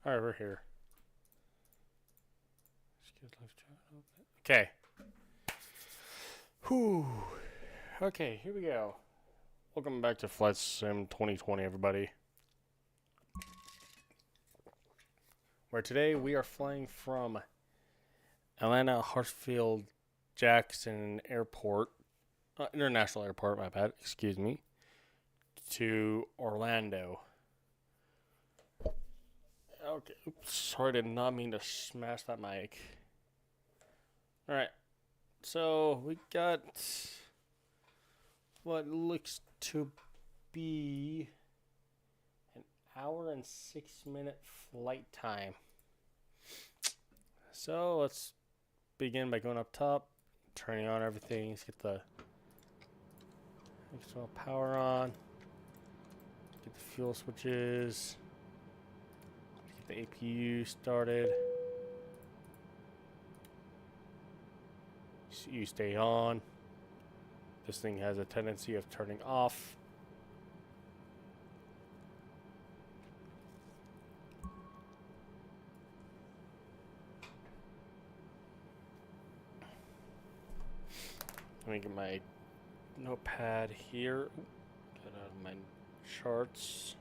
Alright, we're here. Okay. Whew. Okay, here we go. Welcome back to Flight Sim 2020, everybody. Where today we are flying from Atlanta Hartsfield Jackson Airport, International Airport, my bad, excuse me, to Orlando. Okay, oops, sorry, did not mean to smash that mic. Alright, so we got what looks to be an hour and 6-minute flight time. So let's begin by going up top, turning on everything. Let's get the external power on, get the fuel switches, get the APU started. You stay on. This thing has a tendency of turning off. Let me get my notepad here. Get out of my charts.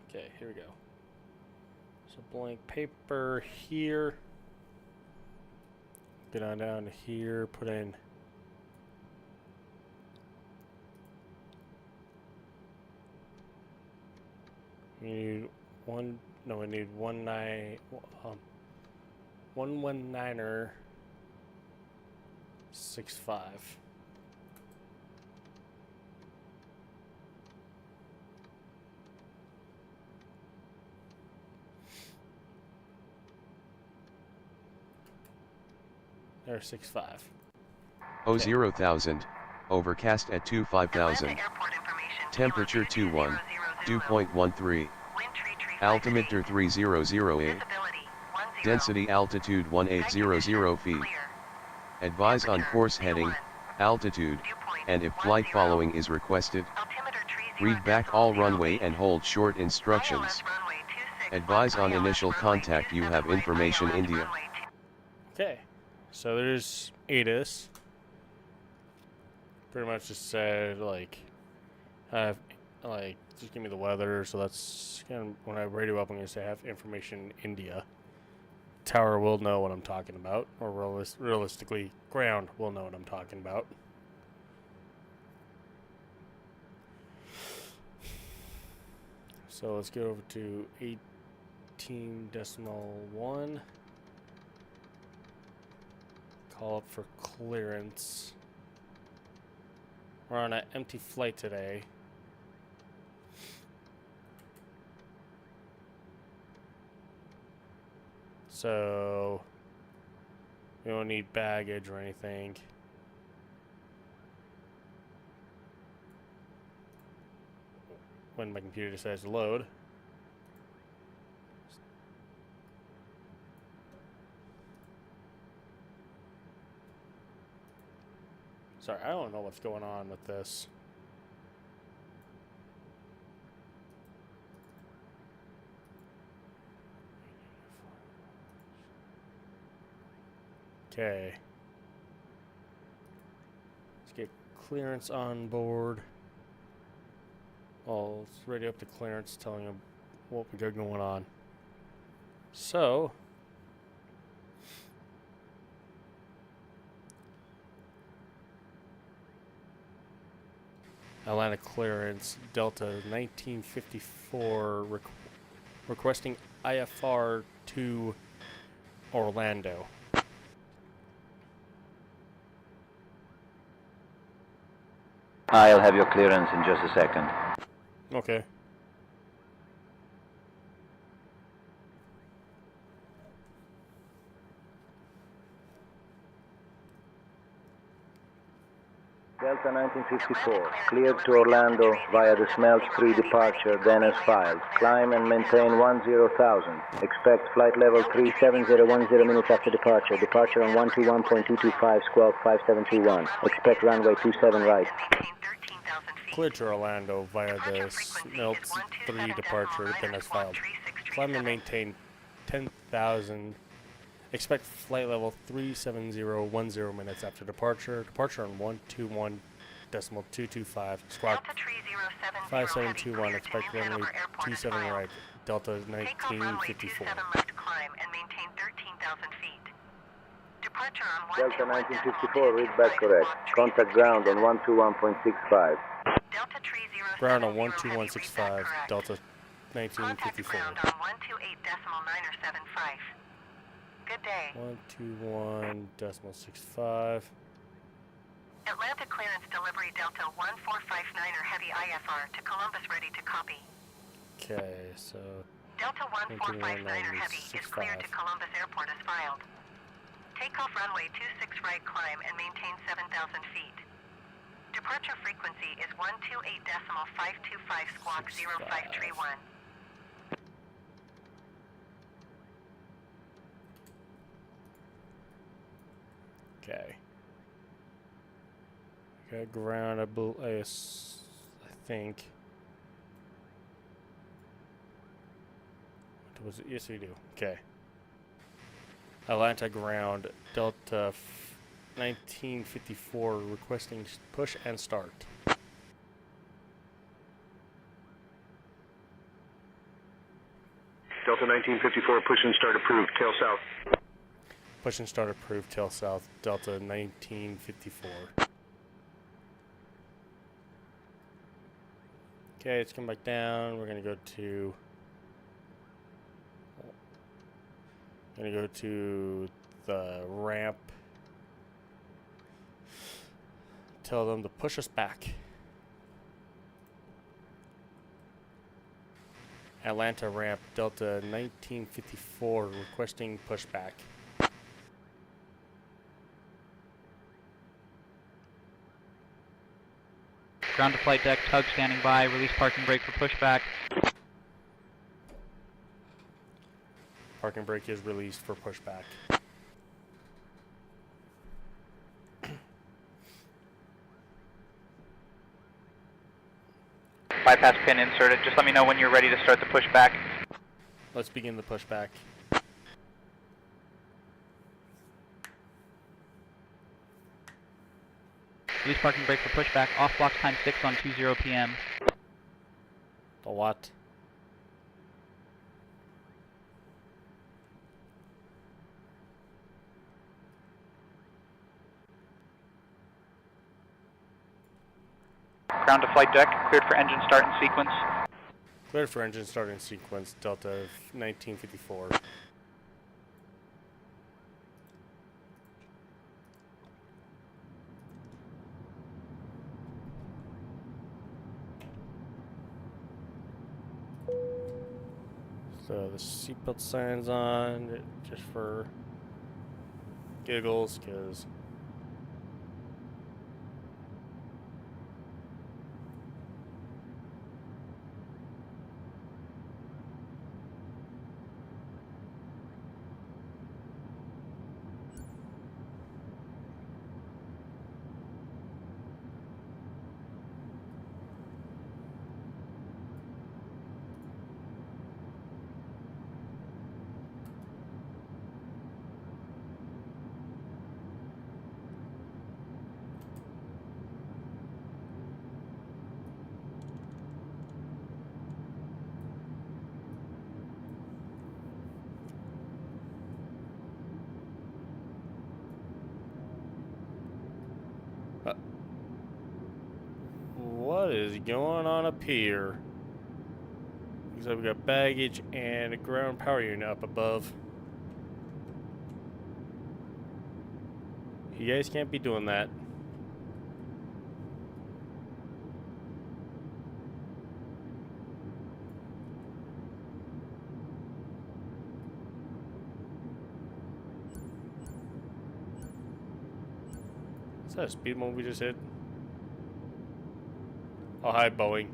Okay, here we go. So blank paper here. Get on down to here, put in we need 119er 65. There's 65. Okay. 0,000, overcast at 25,000. Temperature 21, dew point 13. Altimeter 300A. Density altitude 1800 feet. Advise on course heading, altitude, and if flight following is requested. Read back all runway and hold short instructions. Advise on initial contact. You have information India. Okay. So there's ATC. Pretty much just said just give me the weather. So that's kind of when I radio up, I'm gonna say have information India. Tower will know what I'm talking about, or realistically, ground will know what I'm talking about. So let's go over to 18.1. Call up for clearance. We're on an empty flight today. So we don't need baggage or anything. When my computer decides to load. Sorry, I don't know what's going on with this. Okay. Let's get clearance on board. Well, let's radio up the clearance, telling them what we got going on. So, Atlanta clearance, Delta 1954, requesting IFR to Orlando. I'll have your clearance in just a second. Okay. Delta 1954, cleared to Orlando via the Smelch 3 departure, then as filed. Climb and maintain 10,000. Expect flight level 37010 minutes after departure. Departure on 121.225, squawk 5721. Expect runway 27 right. Cleared to Orlando via the Smelch 3 departure, then as filed. Climb and maintain 10,000. Expect flight level 37010 minutes after departure. Departure on 121.225. Squawk 5721. Expect runway 27 right. Delta 1954. Delta 1954, read back correct. Contact ground on 121.65. Ground on 12165. Delta 1954. Good day. 121.65. Atlanta clearance delivery Delta 1459er heavy IFR to Columbus ready to copy. Okay, so Delta 1459er heavy is cleared to Columbus Airport as filed. Takeoff runway 26 right climb and maintain 7,000 feet. Departure frequency is 128.525 squawk 0531. okay. Got ground, I think. What was it? Yes, we do. Okay. Atlanta ground, Delta 1954, requesting push and start. Delta 1954, push and start approved, tail south. Push and start approved, tail south, Delta 1954. Okay, let's come back down. We're gonna go to the ramp. Tell them to push us back. Atlanta ramp, Delta 1954, requesting pushback. Ground to flight deck, tug standing by, release parking brake for pushback. Parking brake is released for pushback. Bypass pin inserted. Just let me know when you're ready to start the pushback. Let's begin the pushback. Release parking brake for pushback. Off blocks time 6 on 20 p.m. The what? Ground to flight deck, cleared for engine start and sequence. Cleared for engine start in sequence, Delta 1954. So the seatbelt sign's on, just for giggles, because what is going on up here? Looks like we got baggage and a ground power unit up above. You guys can't be doing that. Is that a speed bump we just hit? Oh, hi, Boeing.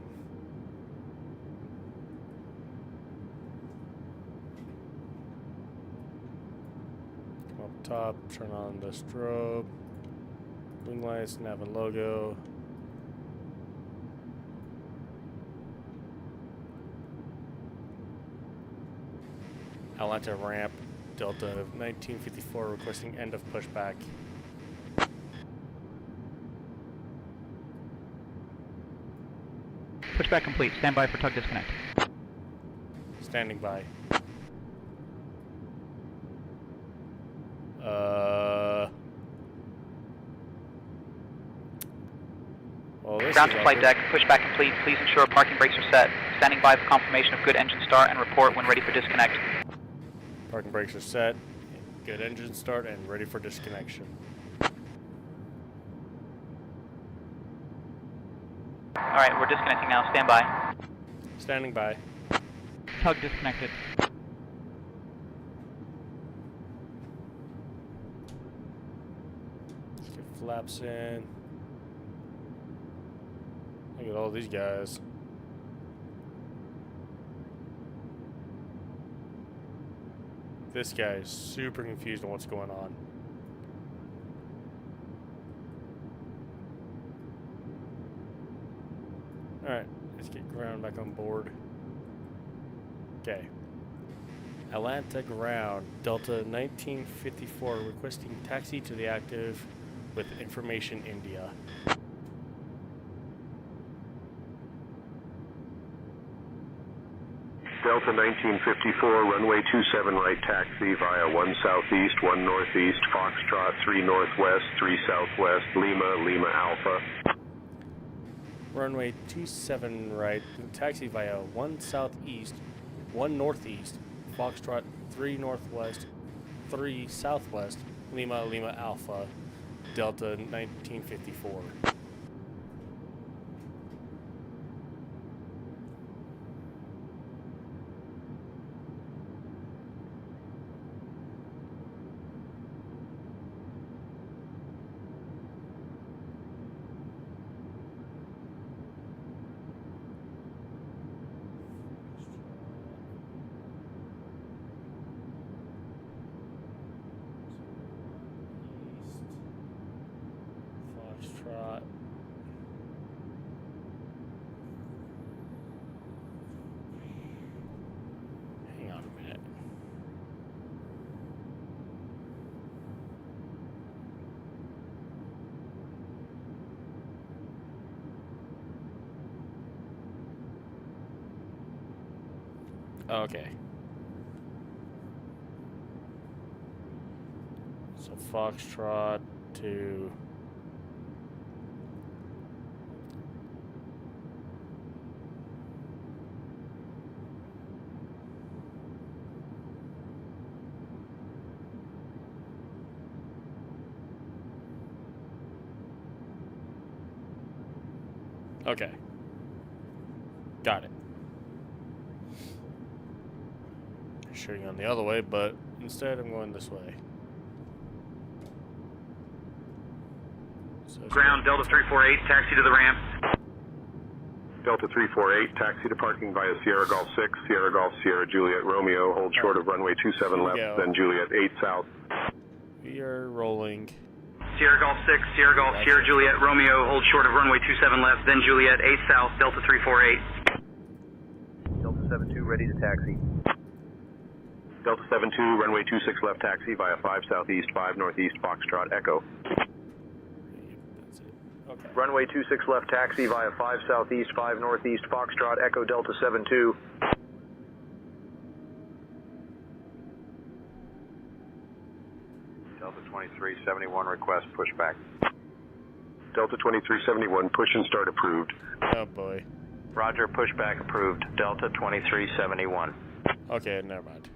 Come up top, turn on the strobe. Wing lights, nav and logo. Atlanta ramp, Delta 1954 requesting end of pushback. Pushback complete. Stand by for tug disconnect. Standing by. Well, this Ground is to flight awkward. deck. Pushback complete. Please ensure parking brakes are set. Standing by for confirmation of good engine start and report when ready for disconnect. Parking brakes are set. Good engine start and ready for disconnection. Alright, we're disconnecting now. Stand by. Standing by. Tug disconnected. Let's get flaps in. Look at all these guys. This guy is super confused on what's going on. Alright, let's get ground back on board. Okay. Atlanta ground, Delta 1954 requesting taxi to the active with information India. Delta 1954, runway 27 right taxi via 1 southeast, 1 northeast, Foxtrot, 3 northwest, 3 southwest, Lima Alpha. Runway 27 right, taxi via 1 southeast, 1 northeast, Foxtrot, 3 northwest, 3 southwest, Lima Alpha, Delta 1954. Foxtrot. Hang on a minute. Okay. So Foxtrot to okay. Got it. Shooting on the other way, but instead I'm going this way. So Ground, Delta 348, taxi to the ramp. Delta 348, taxi to parking via Sierra Golf 6, Sierra Golf, Sierra Juliet Romeo, hold short of runway 27 Here we left, go. then Juliet 8 south. we are rolling. Sierra Golf 6, Sierra Golf, Sierra Juliet Romeo, hold short of runway 27 left, then Juliet 8 south, Delta 348. Delta 72, ready to taxi. Delta 72, runway 26 left taxi via 5 southeast, 5 northeast, Foxtrot, Echo. That's it. Okay. Runway 26 left taxi via 5 southeast, 5 northeast, Foxtrot, Echo, Delta 72. Delta 2371, request pushback. Delta 2371, push and start approved. Oh boy. Roger, pushback approved. Delta 2371. Okay, never mind.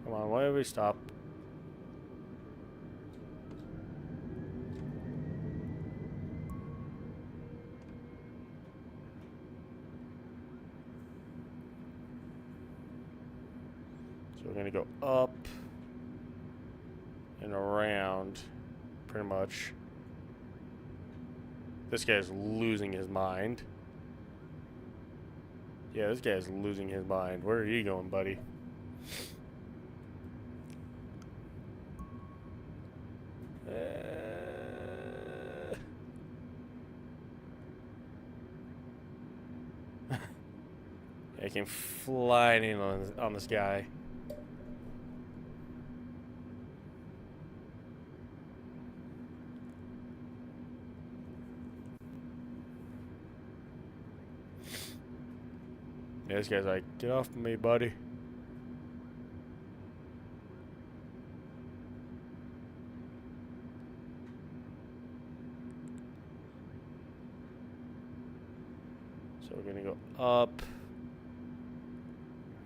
Come on, why did we stop? So we're gonna go up and around, pretty much. This guy's losing his mind. Yeah, this guy's losing his mind. Where are you going, buddy? I came flying in on this guy. Yeah, this guy's like, get off me, buddy. So we're gonna go up.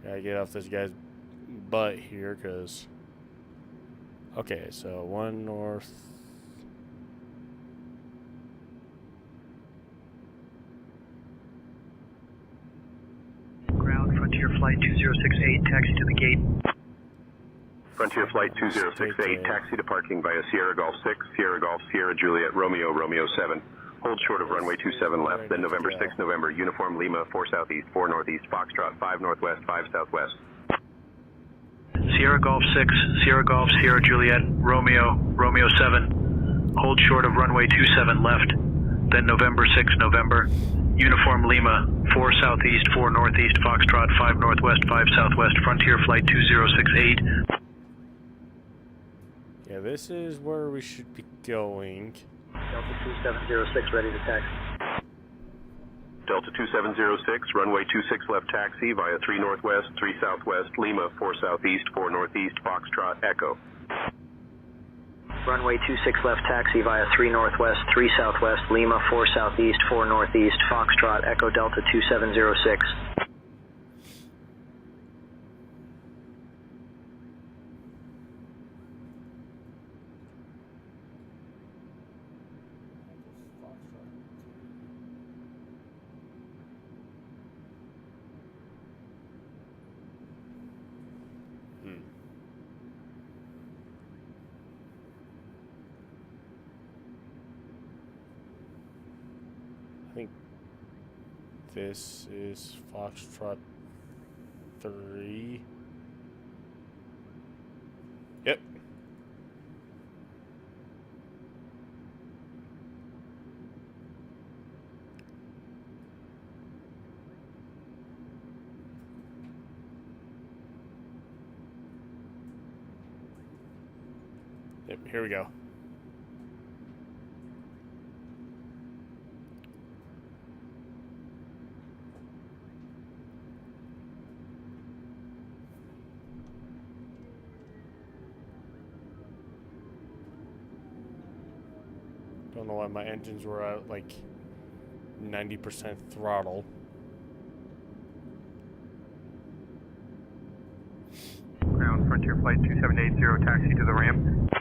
Gotta get off this guy's butt here, cause okay, so 1 north. Ground Frontier Flight 2068, taxi to the gate. Frontier Flight 2068, taxi to parking via Sierra Golf 6, Sierra Golf, Sierra Juliet, Romeo, Romeo 7. Hold short of runway 27 left, then November 6, November, Uniform Lima, 4 Southeast, 4 Northeast, Foxtrot, 5 Northwest, 5 Southwest. Sierra Golf 6, Sierra Golf, Sierra Juliet, Romeo, Romeo 7. Hold short of runway 27 left, then November 6, November, Uniform Lima, 4 Southeast, 4 Northeast, Foxtrot, 5 Northwest, 5 Southwest, Frontier Flight 2068. Yeah, this is where we should be going. Delta 2706, ready to taxi. Delta 2706, runway 26 left taxi via 3 Northwest, 3 Southwest, Lima, 4 Southeast, 4 Northeast, Foxtrot, Echo. Runway 26 left taxi via 3 Northwest, 3 Southwest, Lima, 4 Southeast, 4 Northeast, Foxtrot, Echo Delta 2706. I think this is Foxtrot 3. Yep. Yep, here we go. Don't know why my engines were at like 90% throttle. Ground Frontier Flight 2780, taxi to the ramp.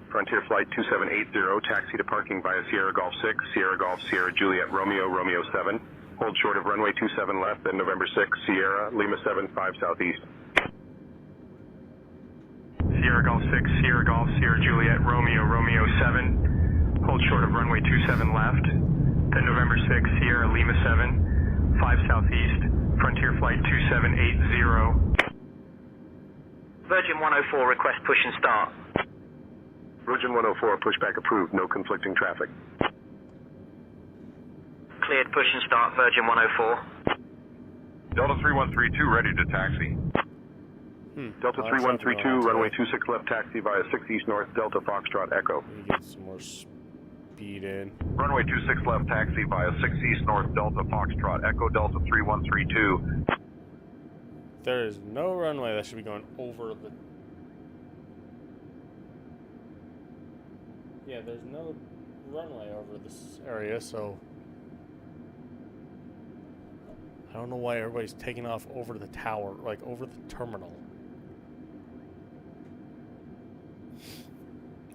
Frontier Flight 2780, taxi to parking via Sierra Golf 6, Sierra Golf, Sierra Juliet, Romeo, Romeo 7. Hold short of runway 27 left, then November 6, Sierra, Lima 7, 5 Southeast. Sierra Golf 6, Sierra Golf, Sierra Juliet, Romeo, Romeo 7. Hold short of runway 27 left, then November 6, Sierra, Lima 7, 5 Southeast, Frontier Flight 2780. Virgin 104, request push and start. Virgin 104, pushback approved, no conflicting traffic. Cleared push and start, Virgin 104. Delta 3132, ready to taxi. Delta 3132, runway 26 left taxi via 6 East North, Delta Foxtrot Echo. Let me get some more speed in. Runway 26 left taxi via 6 East North, Delta Foxtrot Echo, Delta 3132. There is no runway that should be going over the... Yeah, there's no runway over this area, so... I don't know why everybody's taking off over the tower, like over the terminal.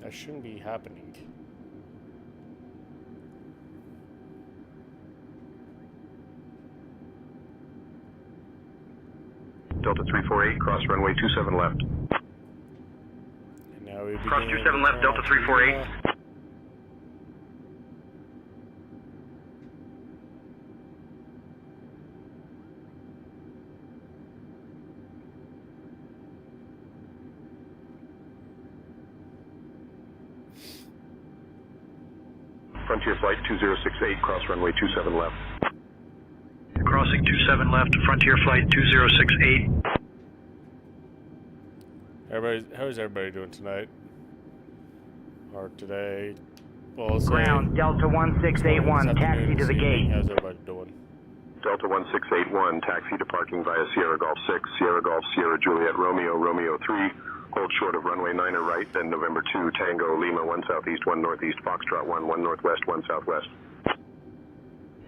That shouldn't be happening. Delta 348, cross runway 27 left. And now Cross 27 left, Delta 348. Frontier Flight 2068, cross runway 27 left. Crossing 27 left, Frontier Flight 2068. How's everybody doing tonight? Or today? Well, let's Ground, say Delta 1681, taxi to the gate. How's everybody doing? Delta 1681, taxi to parking via Sierra Golf 6, Sierra Golf Sierra Juliet Romeo, Romeo 3, hold short of runway 9 or right, then November 2, Tango, Lima, 1 southeast, 1 northeast, Foxtrot 1, 1 northwest, 1 southwest.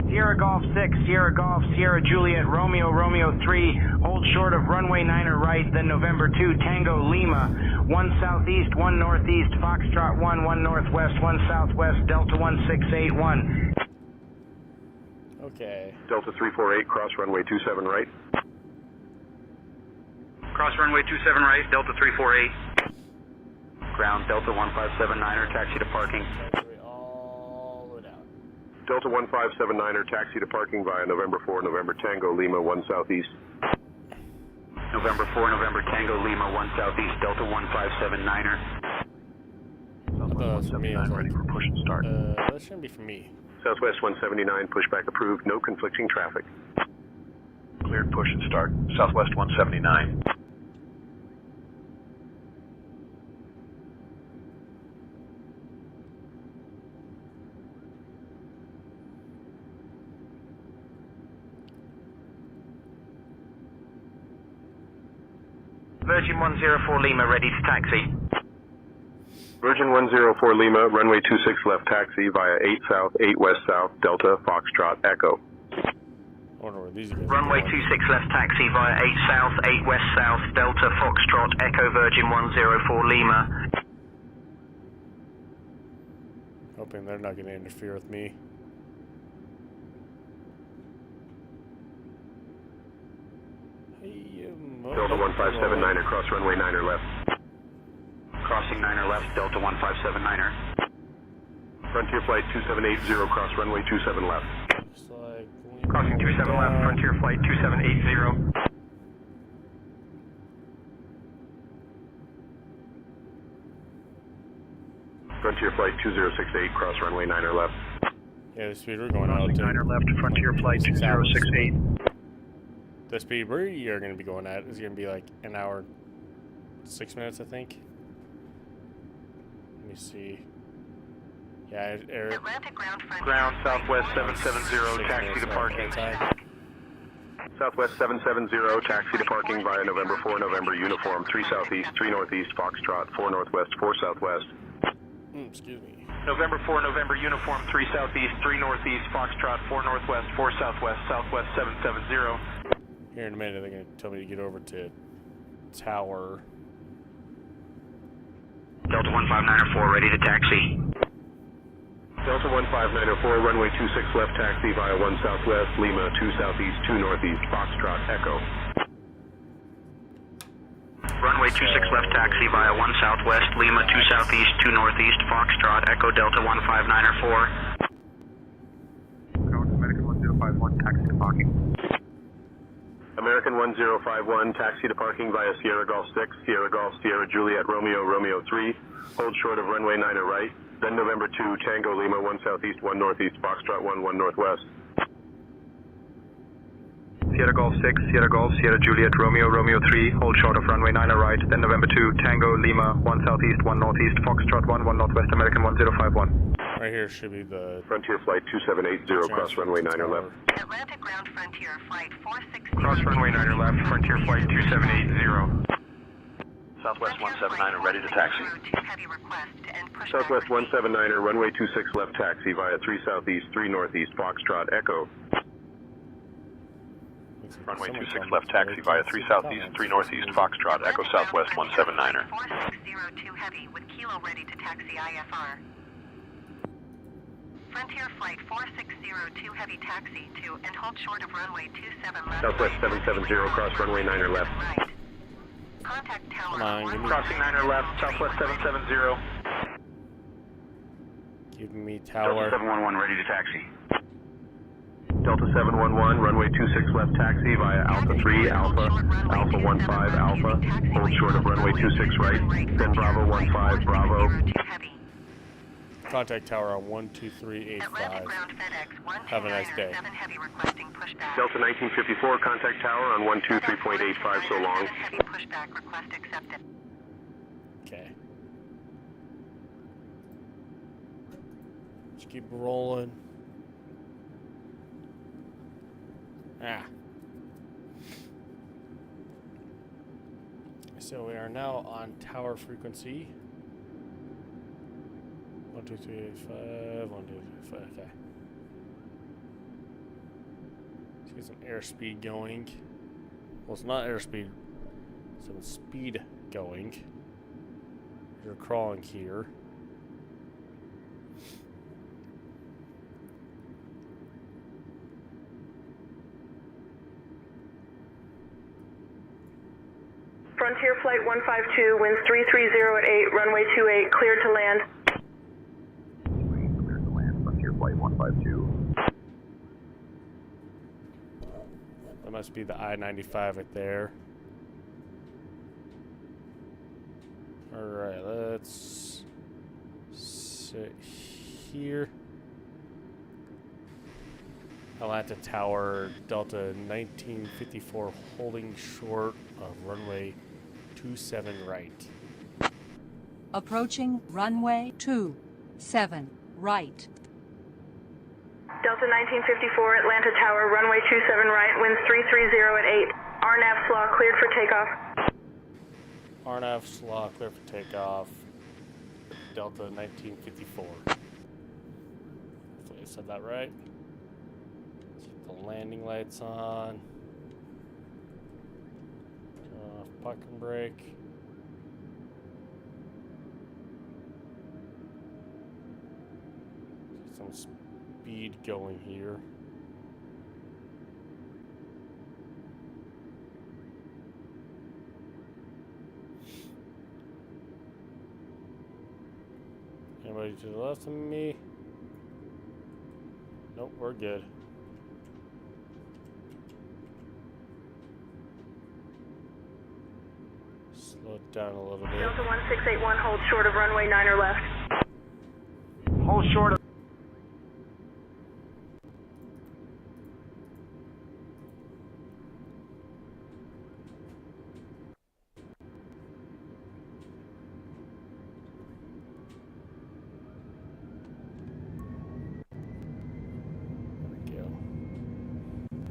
Sierra Golf 6, Sierra Golf Sierra Juliet Romeo, Romeo 3, hold short of runway 9 or right, then November 2, Tango, Lima, 1 southeast, 1 northeast, Foxtrot 1, 1 northwest, 1 southwest, Delta 1681. Okay. Delta 348, cross runway 27 right. Cross runway 27 right, Delta 348. Ground, Delta 1579er, taxi to parking. All the way down. Delta 1579er, taxi to parking via November 4, November Tango, Lima, 1 southeast. November 4, November Tango, Lima, 1 southeast, Delta 1579er. I thought that was for me. I was Ready like, for push and start. that shouldn't be for me. Southwest 179, pushback approved, no conflicting traffic. Cleared push and start. Southwest 179. Virgin 104 Lima, ready to taxi. Virgin 104 Lima, runway 26 left taxi via 8 south, 8 west south, Delta, Foxtrot, Echo. I wonder where these guys are Runway going. 26 left taxi via 8 south, 8 west south, Delta, Foxtrot, Echo Virgin 104 Lima. Hoping they're not going to interfere with me. Delta 1579er, cross runway 9 or left. Crossing 9er left, Delta 1579er. Frontier Flight 2780, cross runway 27 left. Looks like Crossing 27 left, Frontier Flight 2780. Frontier Flight 2068, cross runway 9 or left. Yeah, the speed we're going out Crossing to. 9er left, Frontier Flight 2068. The speed we are going to be going at is going to be like an hour, 6 minutes, I think. Let me see. Yeah, Atlantic ground front. Ground, Southwest 770, taxi to parking. Southwest 770, taxi to parking via November 4, November Uniform, 3 southeast, 3 northeast, Foxtrot, 4 northwest, 4 southwest. Excuse me. November 4, November Uniform, 3 southeast, 3 northeast, Foxtrot, 4 northwest, 4 southwest, Southwest 770. Here in a minute, they're going to tell me to get over to Tower. Delta 1594, ready to taxi. Delta 1594, runway 26 left taxi via 1 southwest, Lima, 2 southeast, 2 northeast, Foxtrot, Echo. Runway 26 left taxi via 1 southwest, Lima, 2 southeast, 2 northeast, Foxtrot, Echo Delta 1594. American 1051, taxi to parking. American 1051, taxi to parking via Sierra Golf 6, Sierra Golf, Sierra Juliet, Romeo, Romeo 3, hold short of runway 9 or right, then November 2, Tango, Lima, 1 southeast, 1 northeast, Foxtrot 1, 1 northwest. Sierra Golf 6, Sierra Golf, Sierra Juliet, Romeo, Romeo 3, hold short of runway 9 or right, then November 2, Tango, Lima, 1 southeast, 1 northeast, Foxtrot 1, 1 northwest, American 1051. Right here should be the Frontier Flight 2780, cross runway 9 or left. Atlantic ground frontier flight 460. Cross runway 9 or left, Frontier Flight 2780. Southwest 179, ready to taxi. Southwest 179er, runway 26 left taxi via 3 southeast, 3 northeast, Foxtrot, Echo. Runway 26 left taxi via 3 southeast, 3 northeast, Foxtrot, Echo Southwest 179er. 4602 heavy with kilo ready to taxi IFR. Frontier flight 4602 heavy taxi to and hold short of runway 27 left. Southwest 770, cross runway 9 or left. Right. Contact tower. Come on, give me, Crossing 9er left, southwest 770. give me Delta tower. 711 ready to taxi. Delta 711, runway 26 left taxi via Alpha 3, Alpha, Alpha 15 Alpha, hold short of runway 26 right, then Bravo 15, Bravo. Contact tower on 12385. Have a nice day. Delta 1954, contact tower on 123.85, so long. Okay. Just keep rolling. Ah. So we are now on tower frequency. 12385, 12385, okay. Let's get some airspeed going. Well, it's not airspeed, some speed going. You're crawling here. Frontier Flight 152, winds 330 at 8, runway 28, cleared to land. Cleared to land, Frontier Flight 152. That must be the I-95 right there. Alright, let's sit here. Atlanta Tower, Delta 1954, holding short of runway 27 right. Approaching runway 27 right. Delta 1954, Atlanta Tower, runway 27 right, winds 330 at 8. RNAV slaw cleared for takeoff. RNAV slaw clear for takeoff. Delta 1954. Hopefully I said that right. Keep the landing lights on. Turn off parking brake. Get some speed going here. Anybody to the left of me? Nope, we're good. Slow it down a little bit. Delta 1681, hold short of runway 9er left. Hold short of.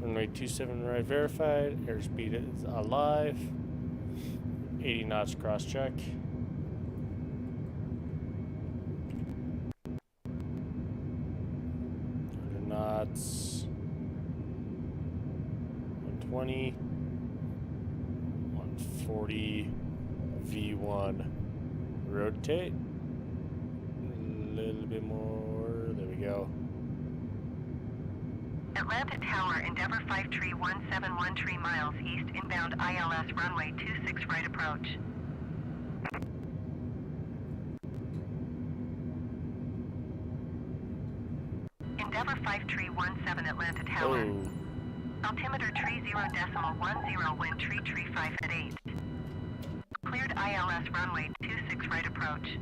Runway 27 right verified. Airspeed is alive. 80 knots cross check. 100 knots. 120. 140. V1. Rotate. A little bit more. There we go. Atlanta Tower, Endeavor 53171 miles east, inbound ILS runway 26 right approach. Endeavor 5317 Atlanta Tower. Oh. Altimeter 30.10, wind 335 at 8. Cleared ILS runway 26 right approach.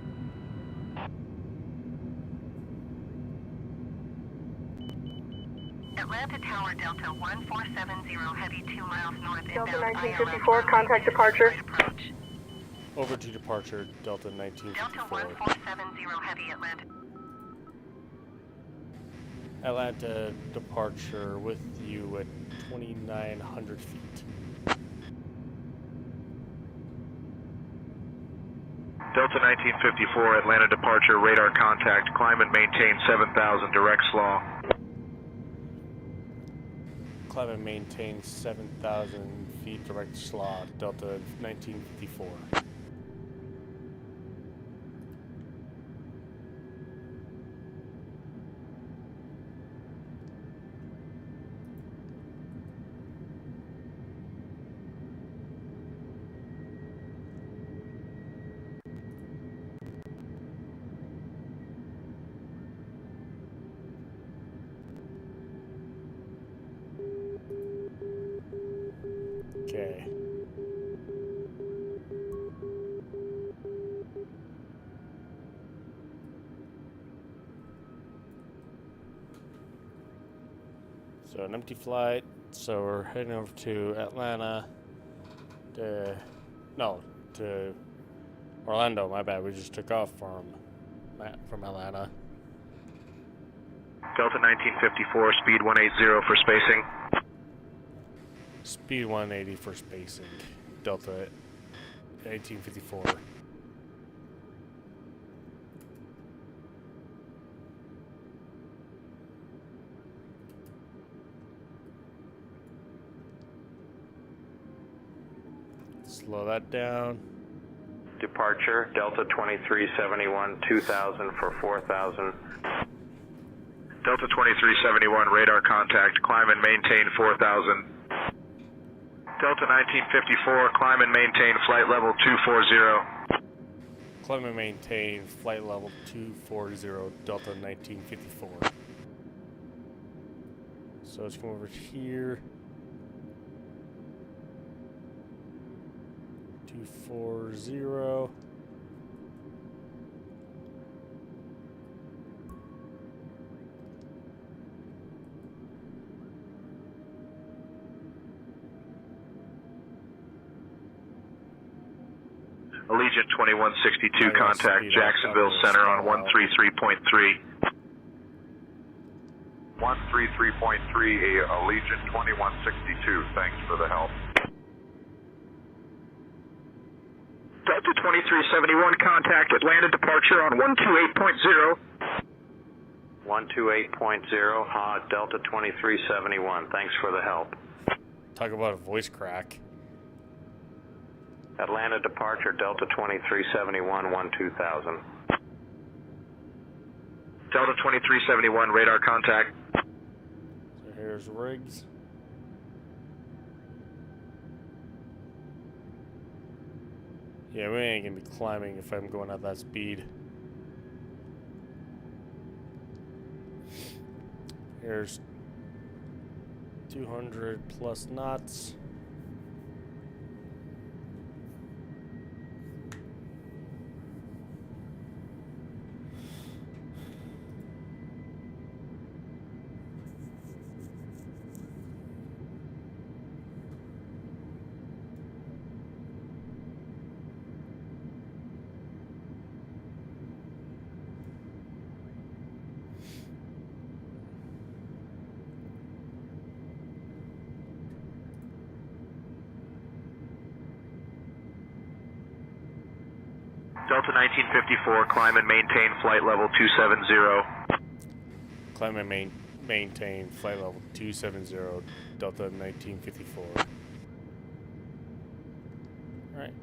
Atlanta Tower, Delta 1470, heavy 2 miles north, Delta inbound 1954, ILS contact departure. right approach. Over to departure, Delta Delta 1954. 1470, heavy Atlanta. Atlanta departure with you at 2,900 feet. Delta 1954, Atlanta departure, radar contact, climb and maintain 7,000, direct slaw. Climb and maintain 7,000 feet direct slaw, Delta 1954. So an empty flight. So we're heading over to Atlanta. To Orlando. My bad. We just took off from Atlanta. Delta 1954, speed 180 for spacing. Speed 180 for spacing. Delta 1854. Slow that down. Departure, Delta 2371, 2000 for 4000. Delta 2371, radar contact, climb and maintain 4000. Delta 1954, climb and maintain flight level 240. Climb and maintain flight level 240, Delta 1954. So let's come over here. 240. Allegiant 2162, contact Jacksonville Center on 133.3. 133.3, Allegiant 2162, thanks for the help. Delta 2371, contact Atlanta departure on 128.0. 128.0, Delta 2371, thanks for the help. Talk about a voice crack. Atlanta departure, Delta 2371, 12000. Delta 2371, radar contact. So here's Riggs. Yeah, we ain't gonna be climbing if I'm going at that speed. Here's 200 plus knots. Delta 1954, climb and maintain flight level 270. Climb and maintain flight level 270, Delta 1954. Alright.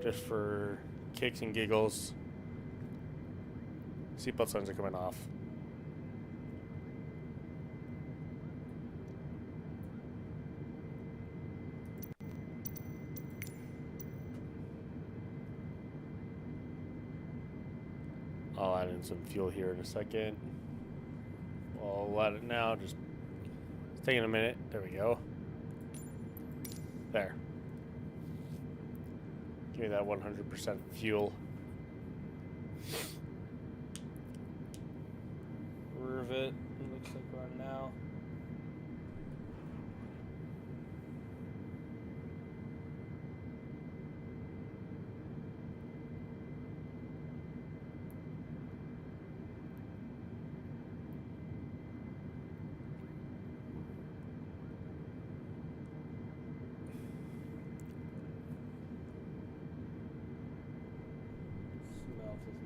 Just for kicks and giggles, seatbelt signs are coming off. I'll add in some fuel here in a second. I'll add it now, just it's taking a minute. There we go. There. Give me that 100% fuel. Rivet, it looks like we're on now.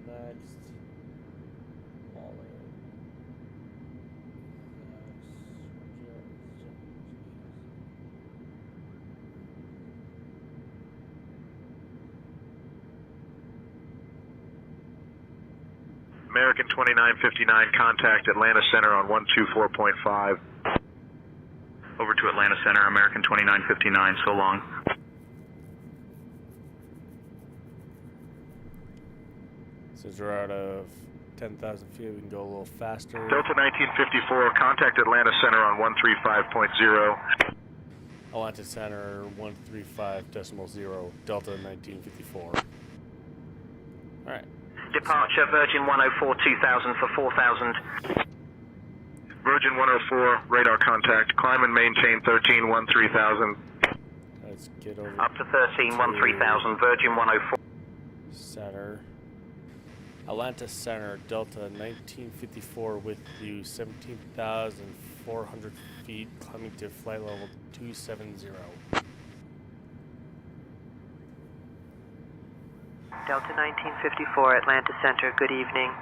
Next. American 2959, contact Atlanta Center on 124.5. Over to Atlanta Center, American 2959, so long. Since we're out of 10,000 feet, we can go a little faster. Delta 1954, contact Atlanta Center on 135.0. Atlanta Center 135.0, Delta 1954. Alright. Departure Virgin 104 2000 for 4000. Virgin 104, radar contact. Climb and maintain 13-13,000. Let's get over Up to 13-13,000, Virgin 104. Center. Atlanta Center, Delta 1954 with you, 17,400 feet, climbing to flight level 270. Delta 1954, Atlanta Center, good evening.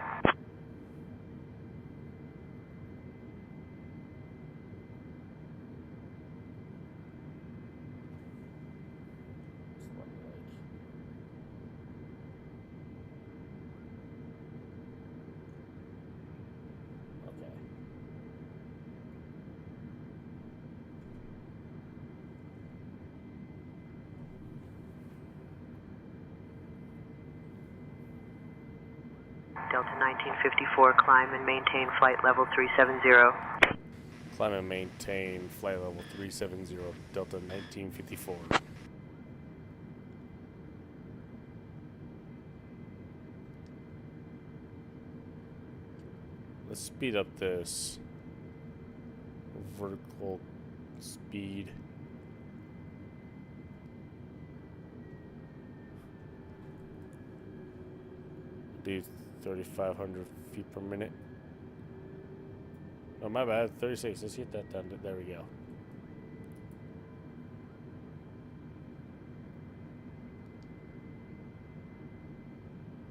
Delta 1954, climb and maintain flight level 370. Climb and maintain flight level 370, Delta 1954. Let's speed up this vertical speed. Do 3,500 feet per minute. Oh, my bad. 36. Let's get that done. There we go.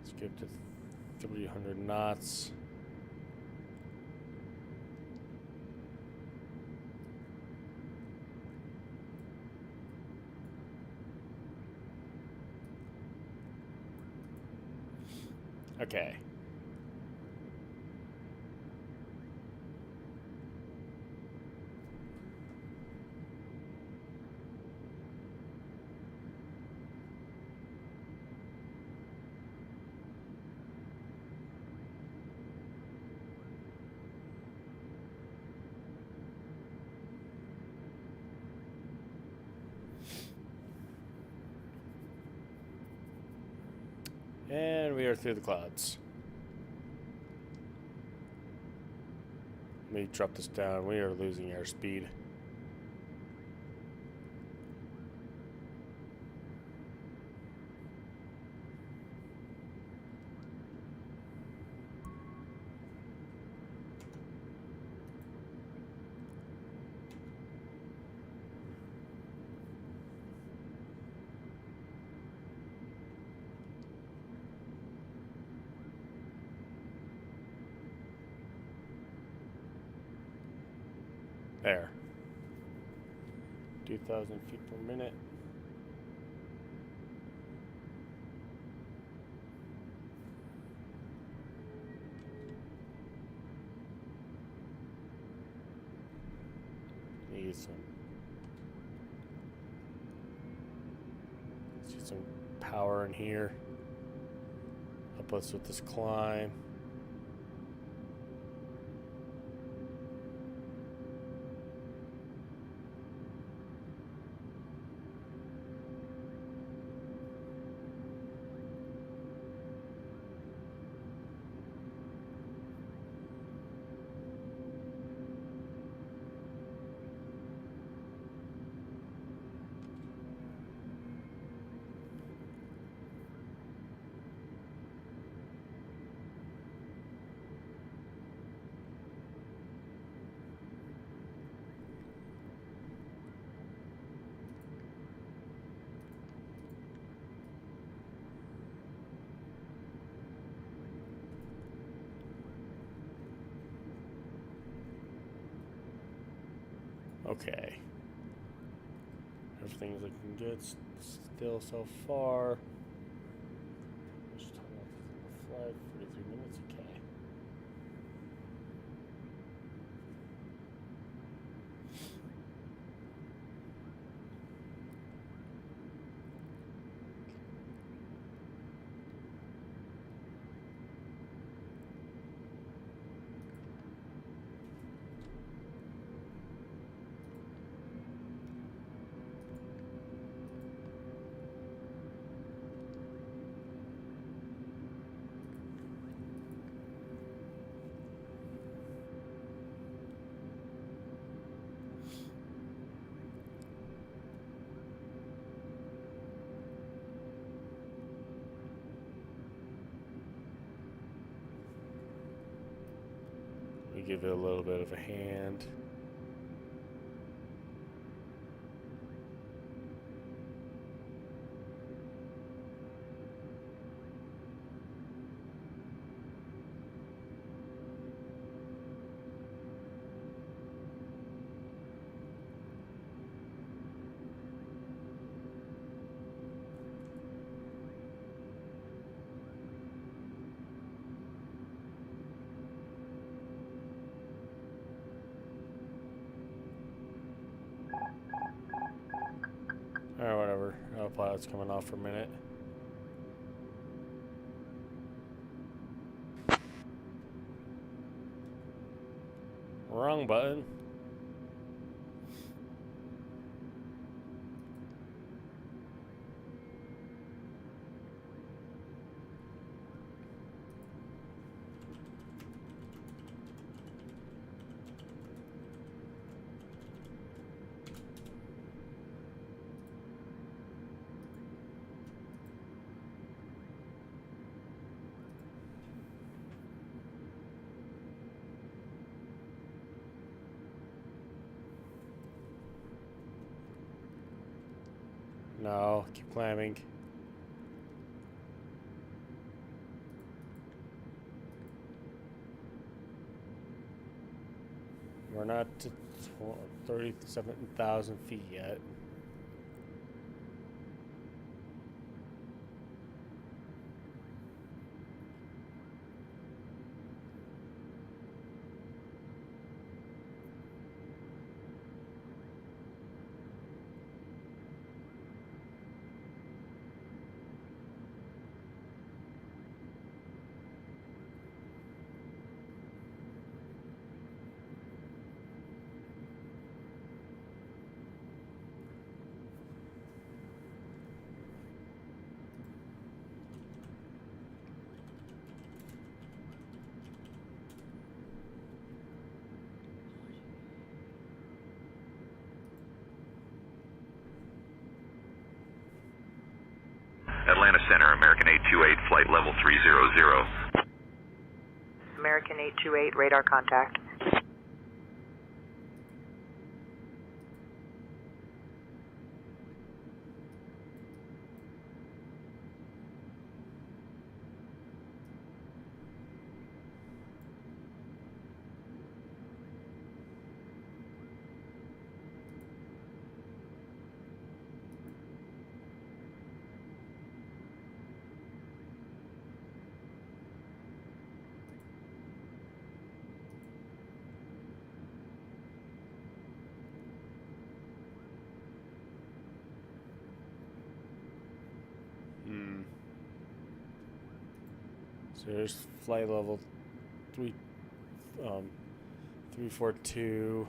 Let's get to 300 knots. Okay. And we are through the clouds. Let me drop this down. We are losing airspeed. There. 2,000 feet per minute. Need some. Let's get some power in here. Help us with this climb. Okay. Everything's looking good still so far. Just turn off the flight. 43 minutes. Okay. give it a little bit of a hand. Alright, whatever. Autopilot's coming off for a minute. Wrong button. No, keep climbing. We're not to 37,000 feet yet. Atlanta Center, American 828, flight level 300. American 828, radar contact. So there's flight level 342.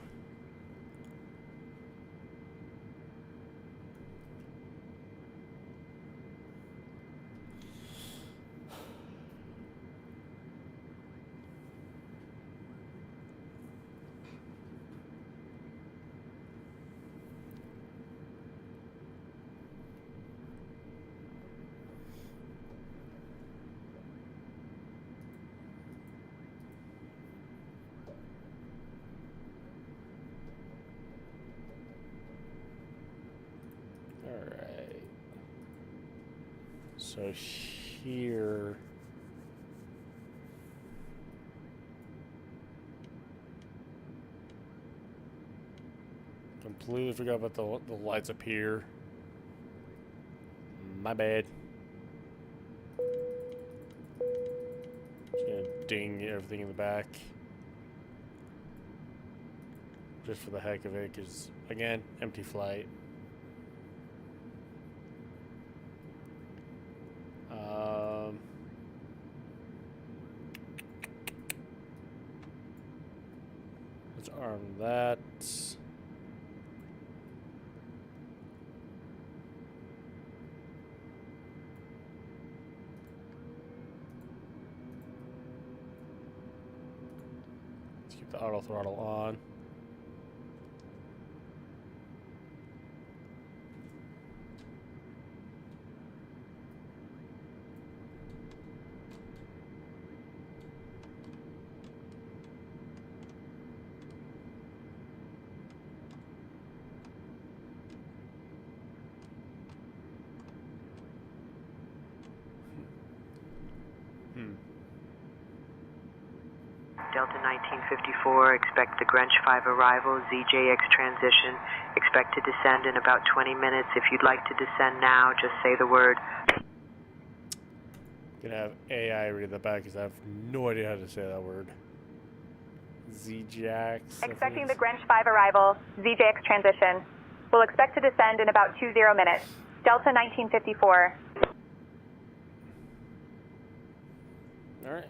Alright. So here. Completely forgot about the lights up here. My bad. Just gonna ding everything in the back. Just for the heck of it, because, again, empty flight. Let's arm that. Let's keep the auto throttle on. Delta 1954, expect the Grench 5 arrival, ZJX transition, expect to descend in about 20 minutes. If you'd like to descend now, just say the word. Gonna have AI read the back because I have no idea how to say that word. ZJX. Expecting the Grench 5 arrival, ZJX transition. We'll expect to descend in about 20 minutes. Delta 1954. All right.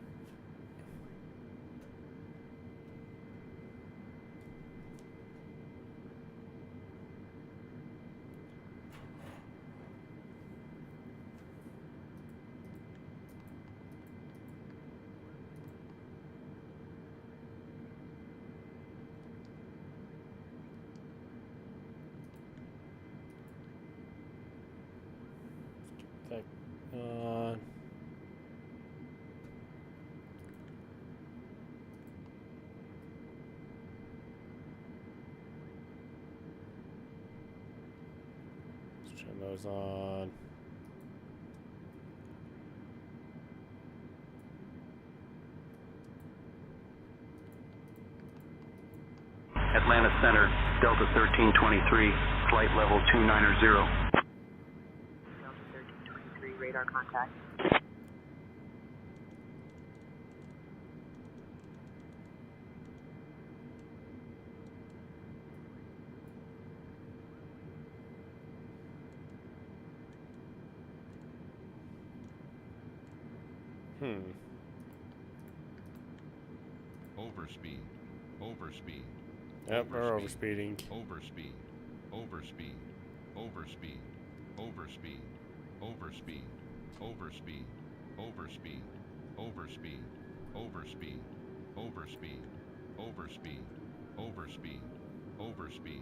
Let's get that on. Let's turn those on. Atlanta Center, Delta 1323, flight level 290. Delta 1323, radar contact. Overspeed. Overspeed. Yep, we're overspeeding. Overspeed. Overspeed. Overspeed. Overspeed. Overspeed. Overspeed. Overspeed. Overspeed. Overspeed. Overspeed. Overspeed. Overspeed. Overspeed.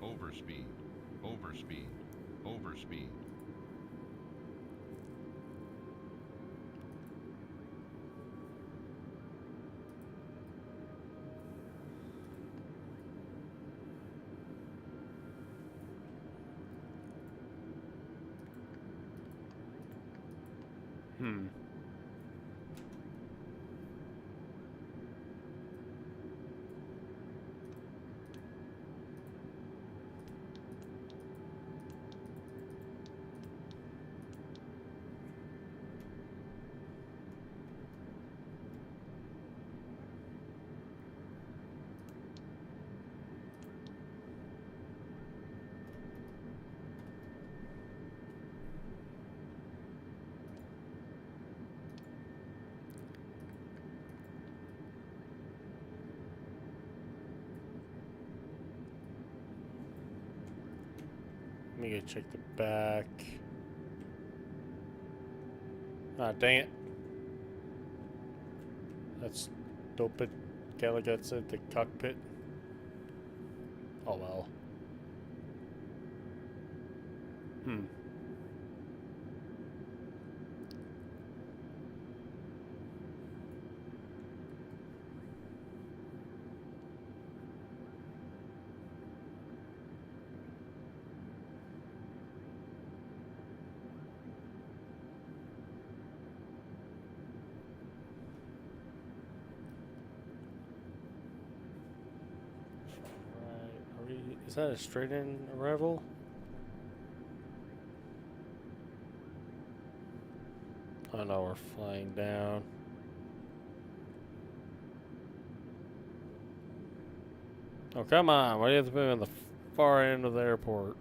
Overspeed. Overspeed. Overspeed. Let me go check the back. Ah, dang it. That's stupid. Kelly gets at the cockpit. Oh well. Is that a straight in arrival? Oh no, we're flying down. Oh come on, why do you have to be on the far end of the airport?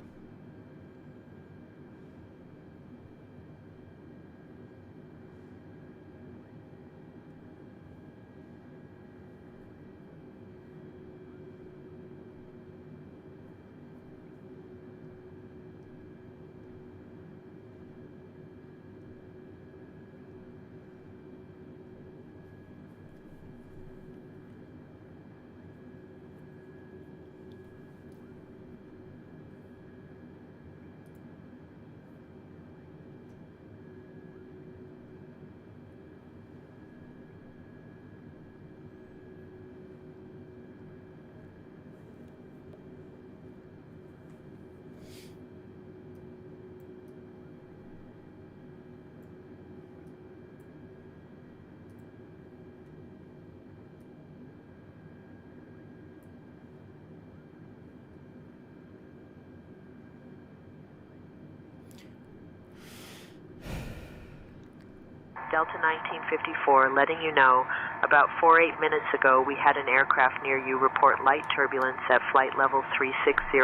Delta 1954, letting you know, about 48 minutes ago we had an aircraft near you report light turbulence at flight level 360.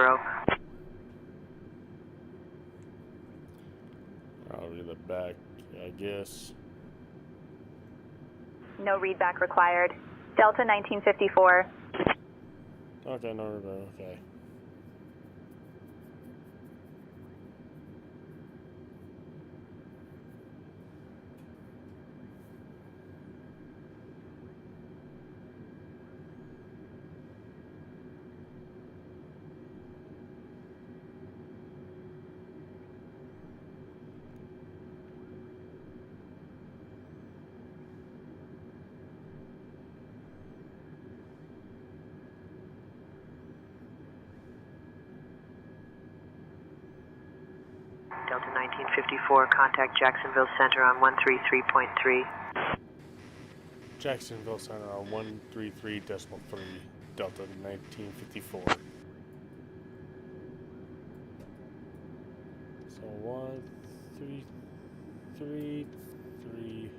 I'll read it back, I guess. No readback required. Delta 1954. Okay, no readback, okay. Delta 1954, contact Jacksonville Center on 133.3. Jacksonville Center on 133.3, Delta 1954. So 133.3.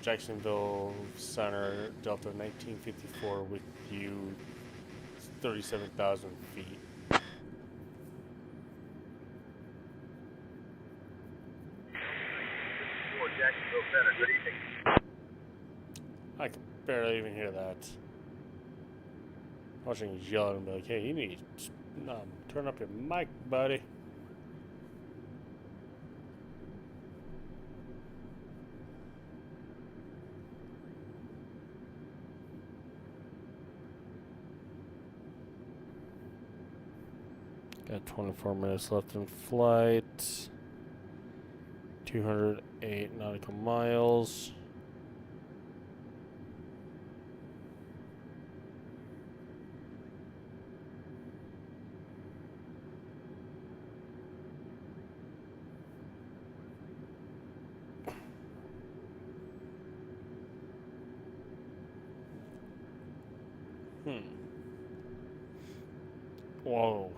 Jacksonville Center, Delta 1954 with you 37,000 feet. Jacksonville Center, good evening. I can barely even hear that. Watching he's yelling and be like, hey, you need to turn up your mic, buddy. Got 24 minutes left in flight. 208 nautical miles. Whoa.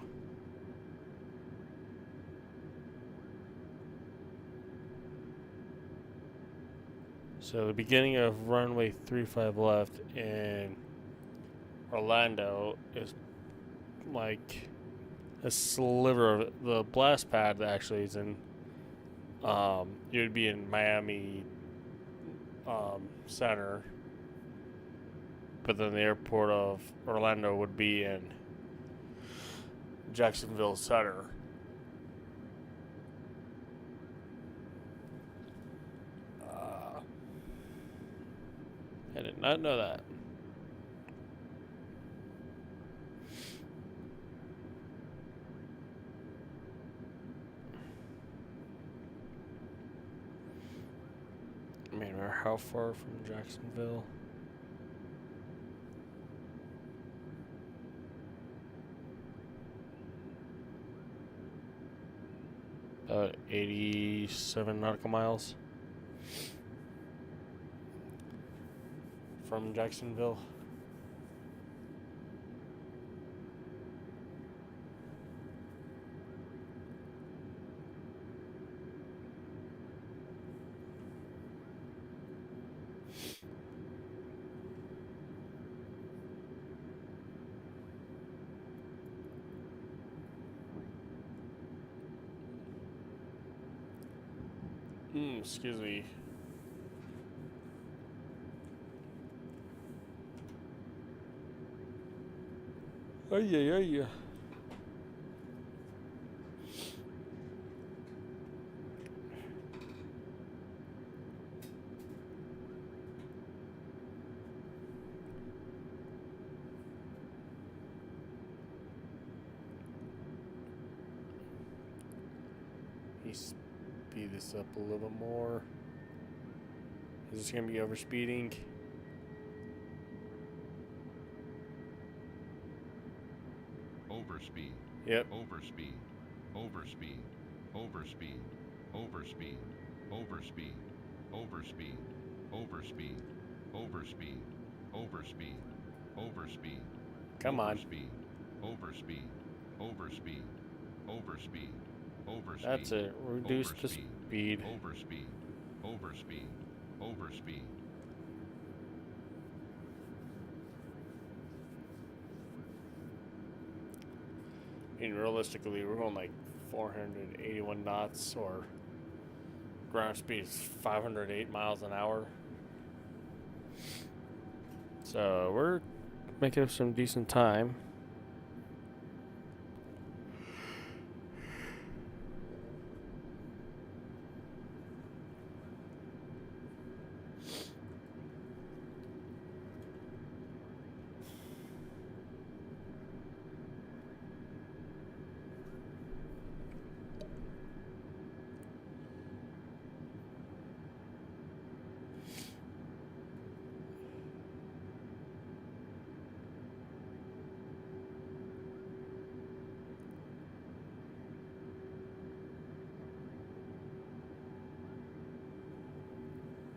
So the beginning of runway 35 left in Orlando is like a sliver of it. The blast pad actually is in, you would be in Miami Center, but then the airport of Orlando would be in Jacksonville Center. I did not know that. I mean, how far from Jacksonville? About 87 nautical miles from Jacksonville. Excuse me. Oh yeah. Speed this up a little bit more. Is this gonna be overspeeding? Overspeed. Yep. Overspeed. Overspeed. Overspeed. Overspeed. Overspeed. Overspeed. Overspeed. Overspeed. Overspeed. Overspeed. Come on. Overspeed. Overspeed. overspeed, overspeed, overspeed. That's it. Reduce the overspeed, speed. overspeed, overspeed, overspeed. I mean, realistically, we're going like 481 knots, or ground speed is 508 miles an hour. So we're making some decent time.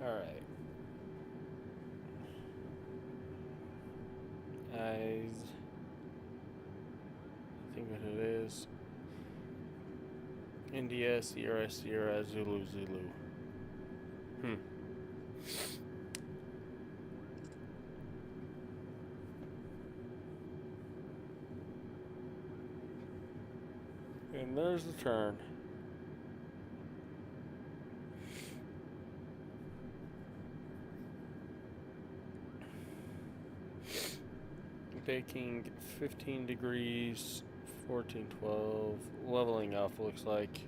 Alright. I think what it is. India, Sierra, Sierra, Zulu, Zulu. And there's the turn. Baking 15 degrees, 14, 12, leveling off looks like.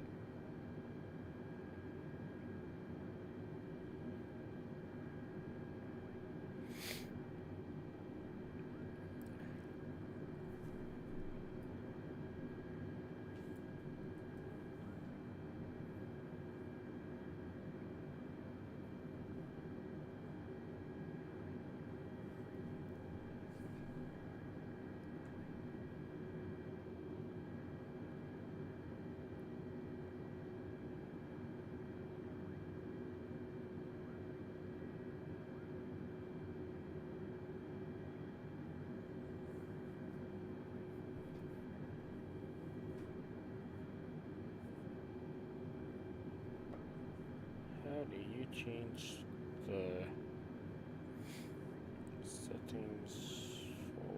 How do you change the settings for...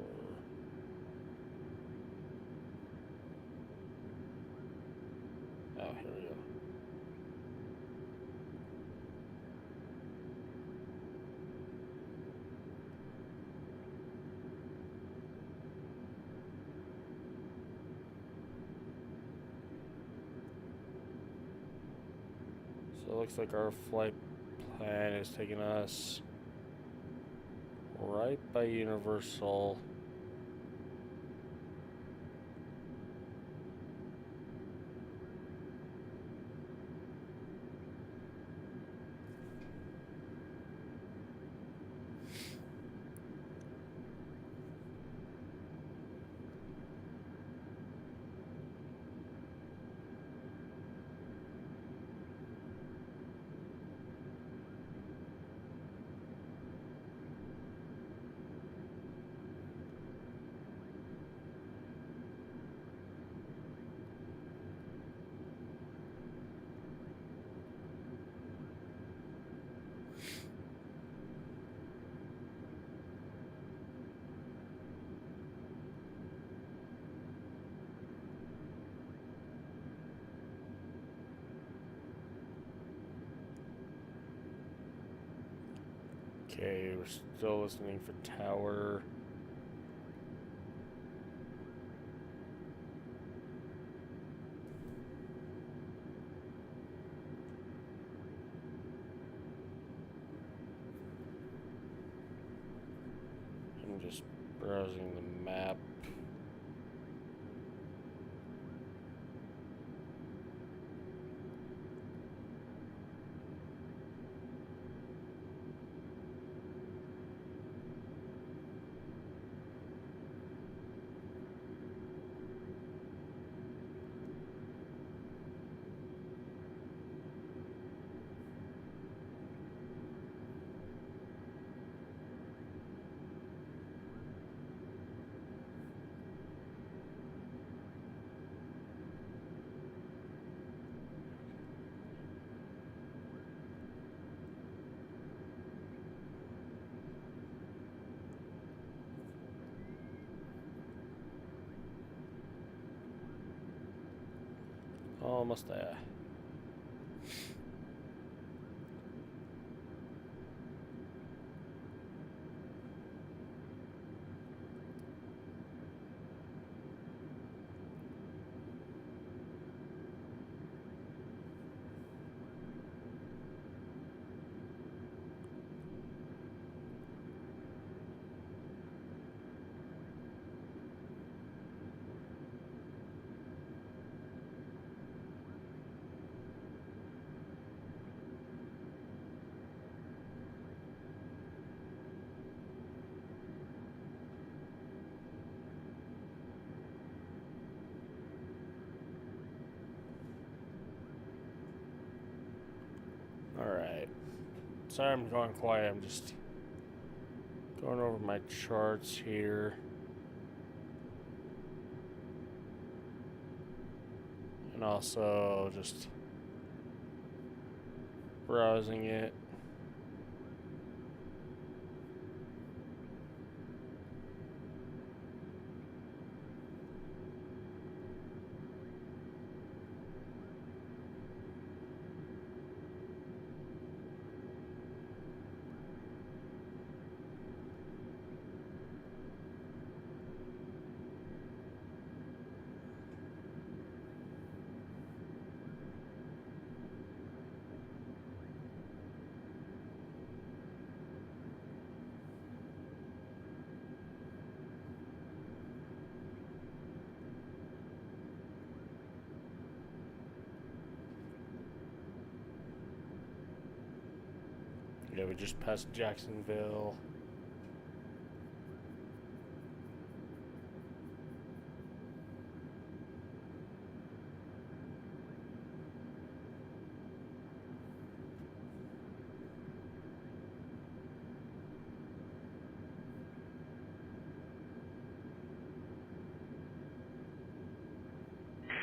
Oh, here we go. So it looks like our flight plan is taking us right by Universal. Okay, we're still listening for tower. I'm just browsing the map. Almost there. Alright. Sorry I'm going quiet, I'm just going over my charts here. And also just browsing it. Yeah, we just passed Jacksonville.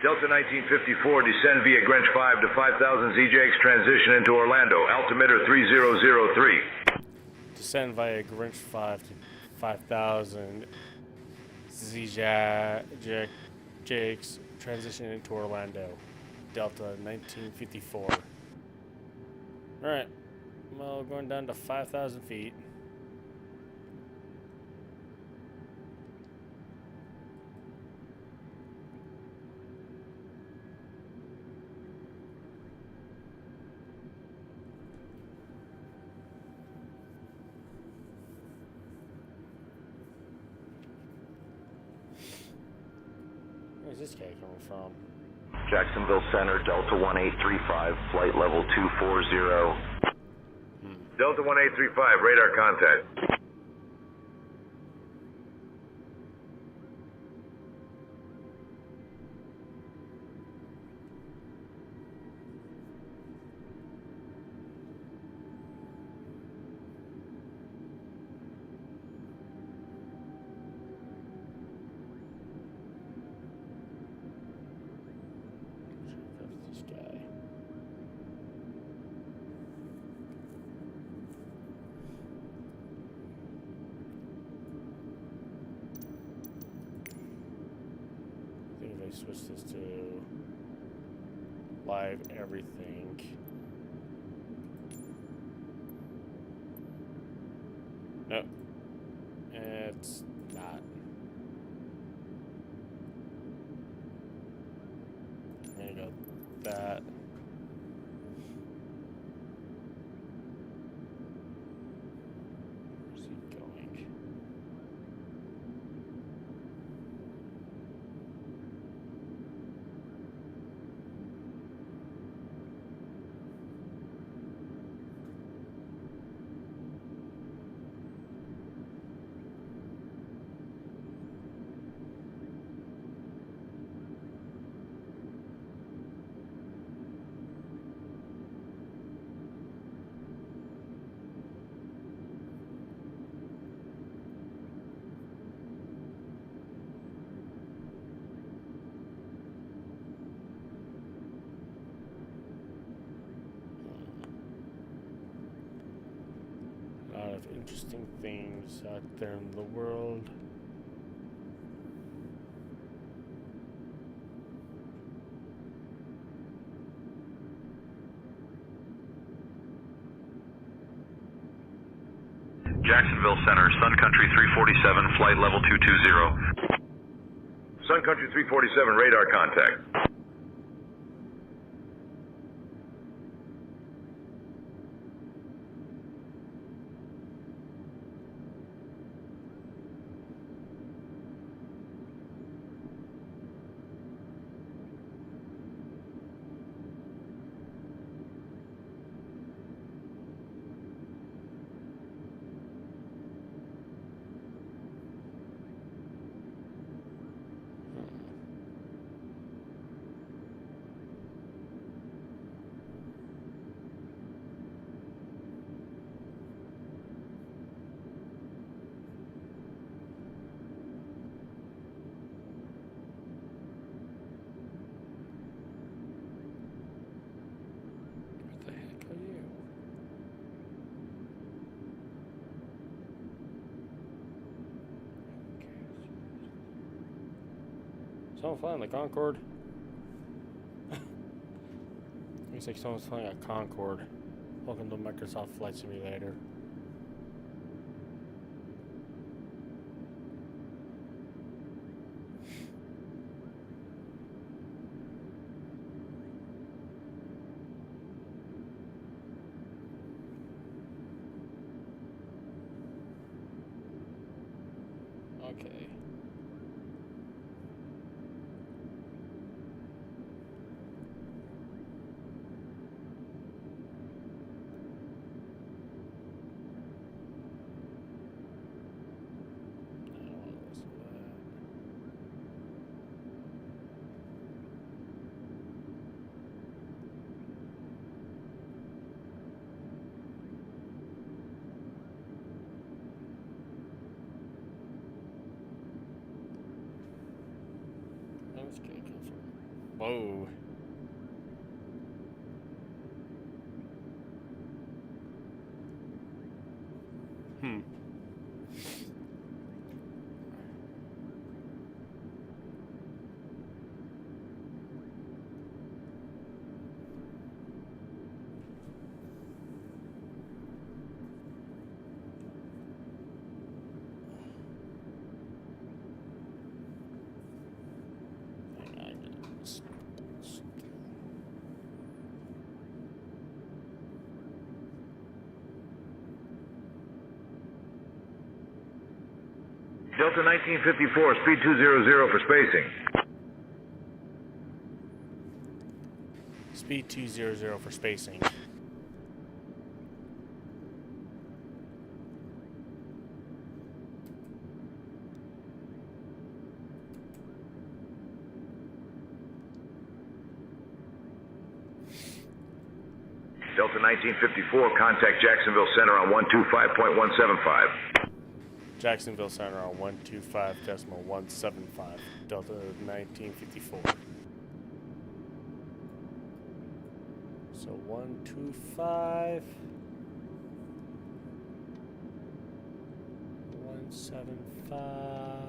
Delta 1954, descend via Greenwich 5 to 5000 ZJX, transition into Orlando, altimeter 3003. Descend via Greenwich 5 to 5000 ZJX, transition into Orlando, Delta 1954. Alright, well, going down to 5,000 feet. Where's this guy coming from? Jacksonville Center, Delta 1835, flight level 240. Delta 1835, radar contact. This guy. I think if I switch this to live everything. Nope. It's not. There you go. That. Where's he going? A lot of interesting things out there in the world. Jacksonville Center, Sun Country 347, flight level 220. Sun Country 347, radar contact. Someone flying the Concorde? Looks like someone's flying a Concorde. Welcome to Microsoft Flight Simulator. Okay. Whoa. Delta 1954, speed 200 for spacing. Speed 200 for spacing. Delta 1954, contact Jacksonville Center on 125.175. Jacksonville Center on 125.175. Delta 1954. So 125. 175.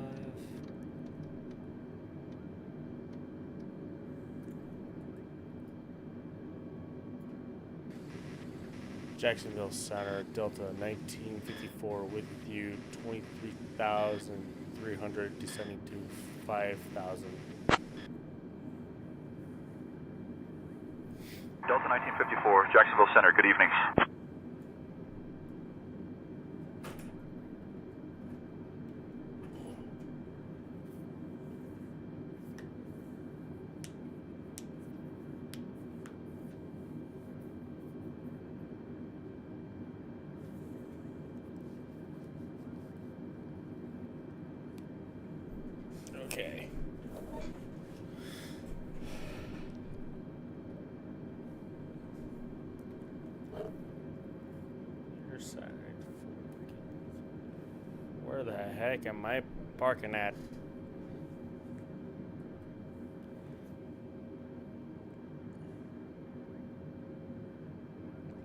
Jacksonville Center, Delta 1954 with you, 23,300 descending to 5,000. Delta 1954, Jacksonville Center, good evening. Okay. Your side. Where the heck am I parking at?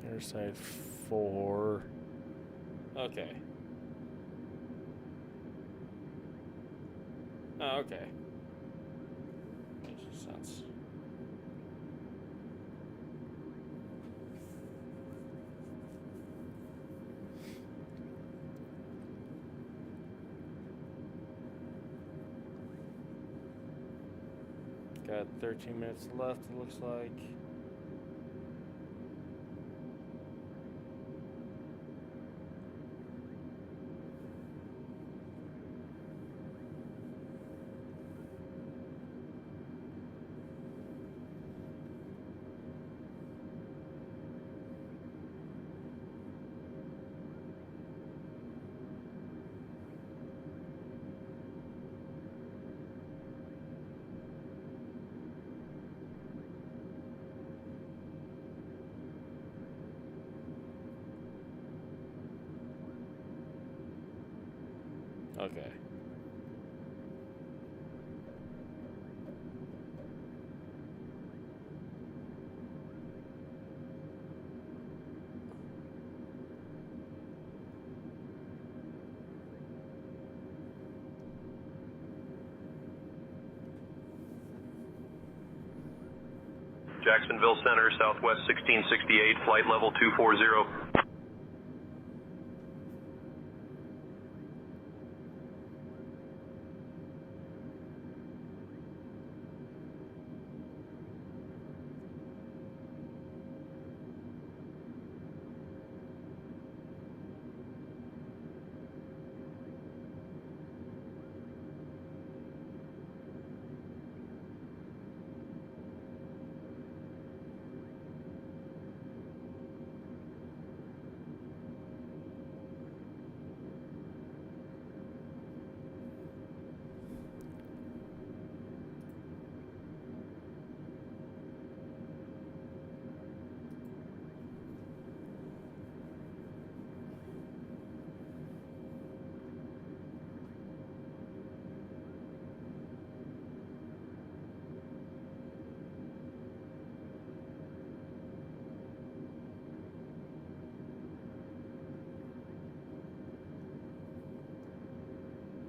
Your side 4. Okay. Oh, okay. Makes sense. Got 13 minutes left, it looks like. Okay. Jacksonville Center, Southwest 1668, flight level 240.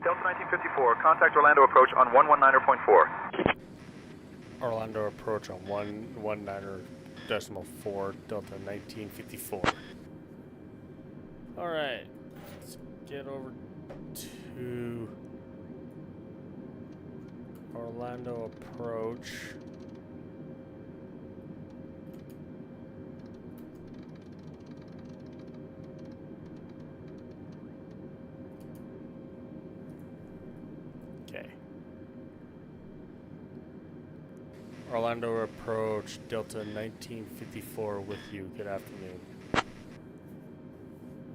Delta 1954, contact Orlando approach on 119.4. Orlando approach on 119.4, Delta 1954. Alright, let's get over to Orlando approach. Okay. Orlando approach, Delta 1954 with you. Good afternoon.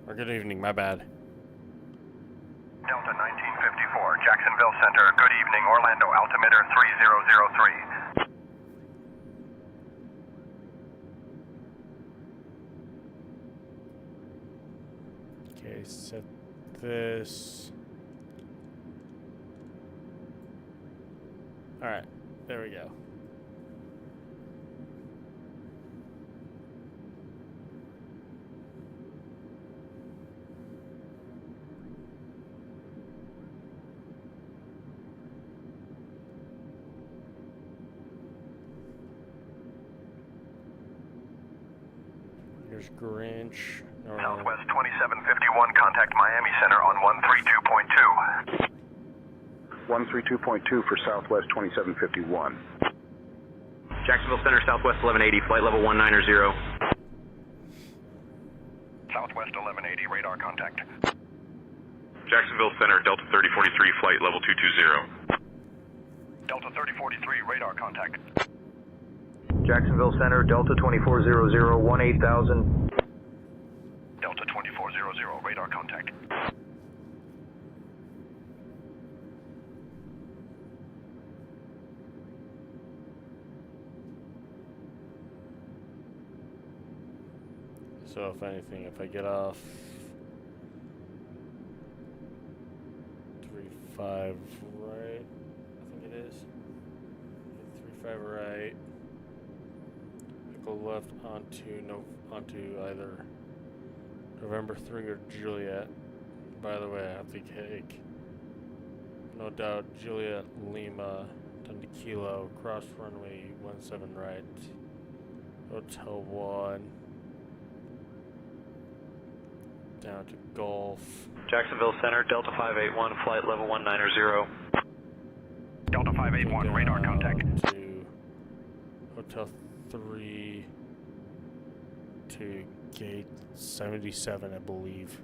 Or good evening, my bad. Delta 1954, Jacksonville Center, good evening, Orlando, altimeter 3003. Okay, set this. Alright, there we go. Here's Grinch. Southwest 2751, contact Miami Center on 132.2. 132.2 for Southwest 2751. Jacksonville Center, Southwest 1180, flight level 190. Southwest 1180, radar contact. Jacksonville Center, Delta 3043, flight level 220. Delta 3043, radar contact. Jacksonville Center, Delta 2400, 18000. Delta 2400, radar contact. So if anything, if I get off 35 right, I think it is. 35 right. I go left onto either November 3 or Juliet. By the way, I have to take, no doubt, Juliet Lima down to Kilo, cross runway 17 right, Hotel 1. Down to Golf. Jacksonville Center, Delta 581, flight level 190. Delta 581, radar contact. To till 3 to gate 77, I believe.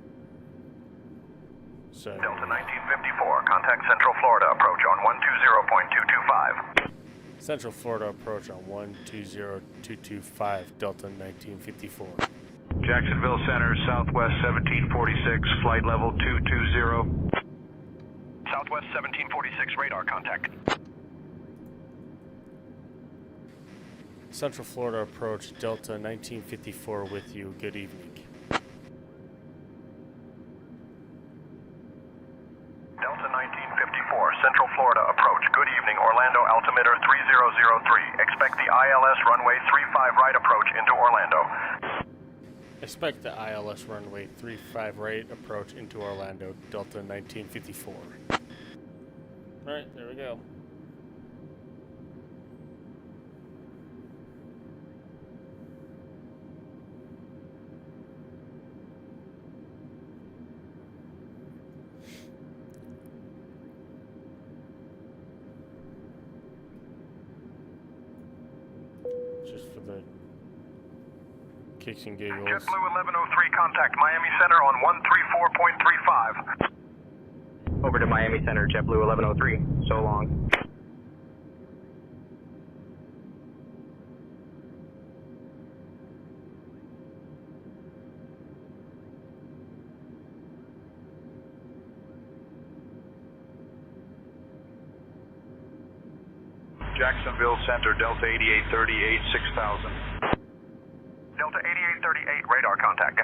So Delta 1954, contact Central Florida approach on 120.225. Central Florida approach on 120.225, Delta 1954. Jacksonville Center, Southwest 1746, flight level 220. Southwest 1746, radar contact. Central Florida approach, Delta 1954 with you. Good evening. Delta 1954, Central Florida approach. Good evening, Orlando altimeter 3003. Expect the ILS runway 35 right approach into Orlando. Expect the ILS runway 35 right approach into Orlando, Delta 1954. Alright, there we go. Just for the kicks and giggles. JetBlue 1103, contact Miami Center on 134.35. Over to Miami Center, JetBlue 1103. So long. Jacksonville Center, Delta 8838, 6000. Delta 8838, radar contact.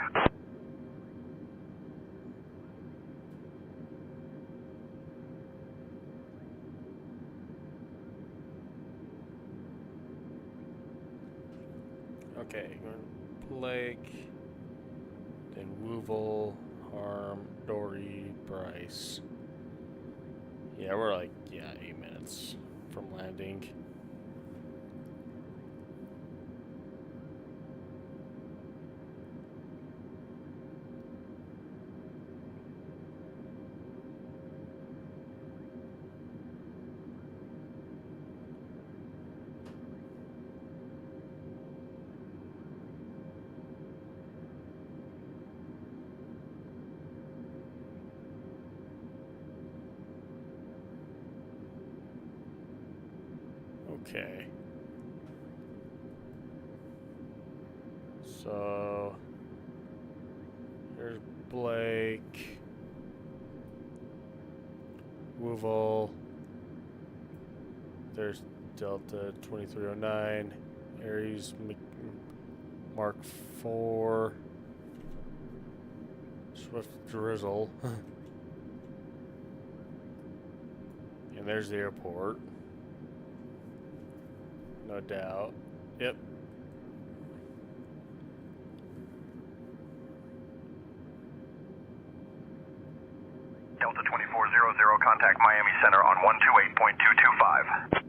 Okay, going Blake, then Woovel, Harm, Dory, Bryce. Yeah, we're like, 8 minutes from landing. Okay. So here's Blake, Woovel. There's Delta 2309, Aries Mark 4, Swift Drizzle, and there's the airport. No doubt. Yep. Delta 2400, contact Miami Center on 128.225.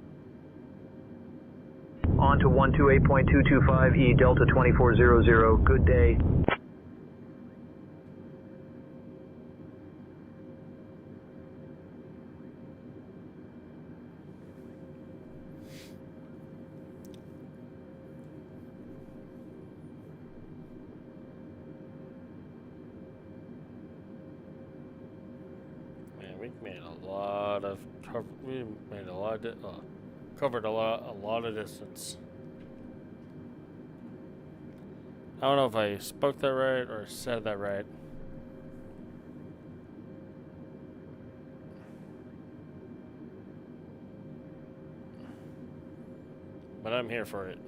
On to 128.225, Delta 2400. Good day. Covered a lot of distance. I don't know if I spoke that right or said that right. But I'm here for it.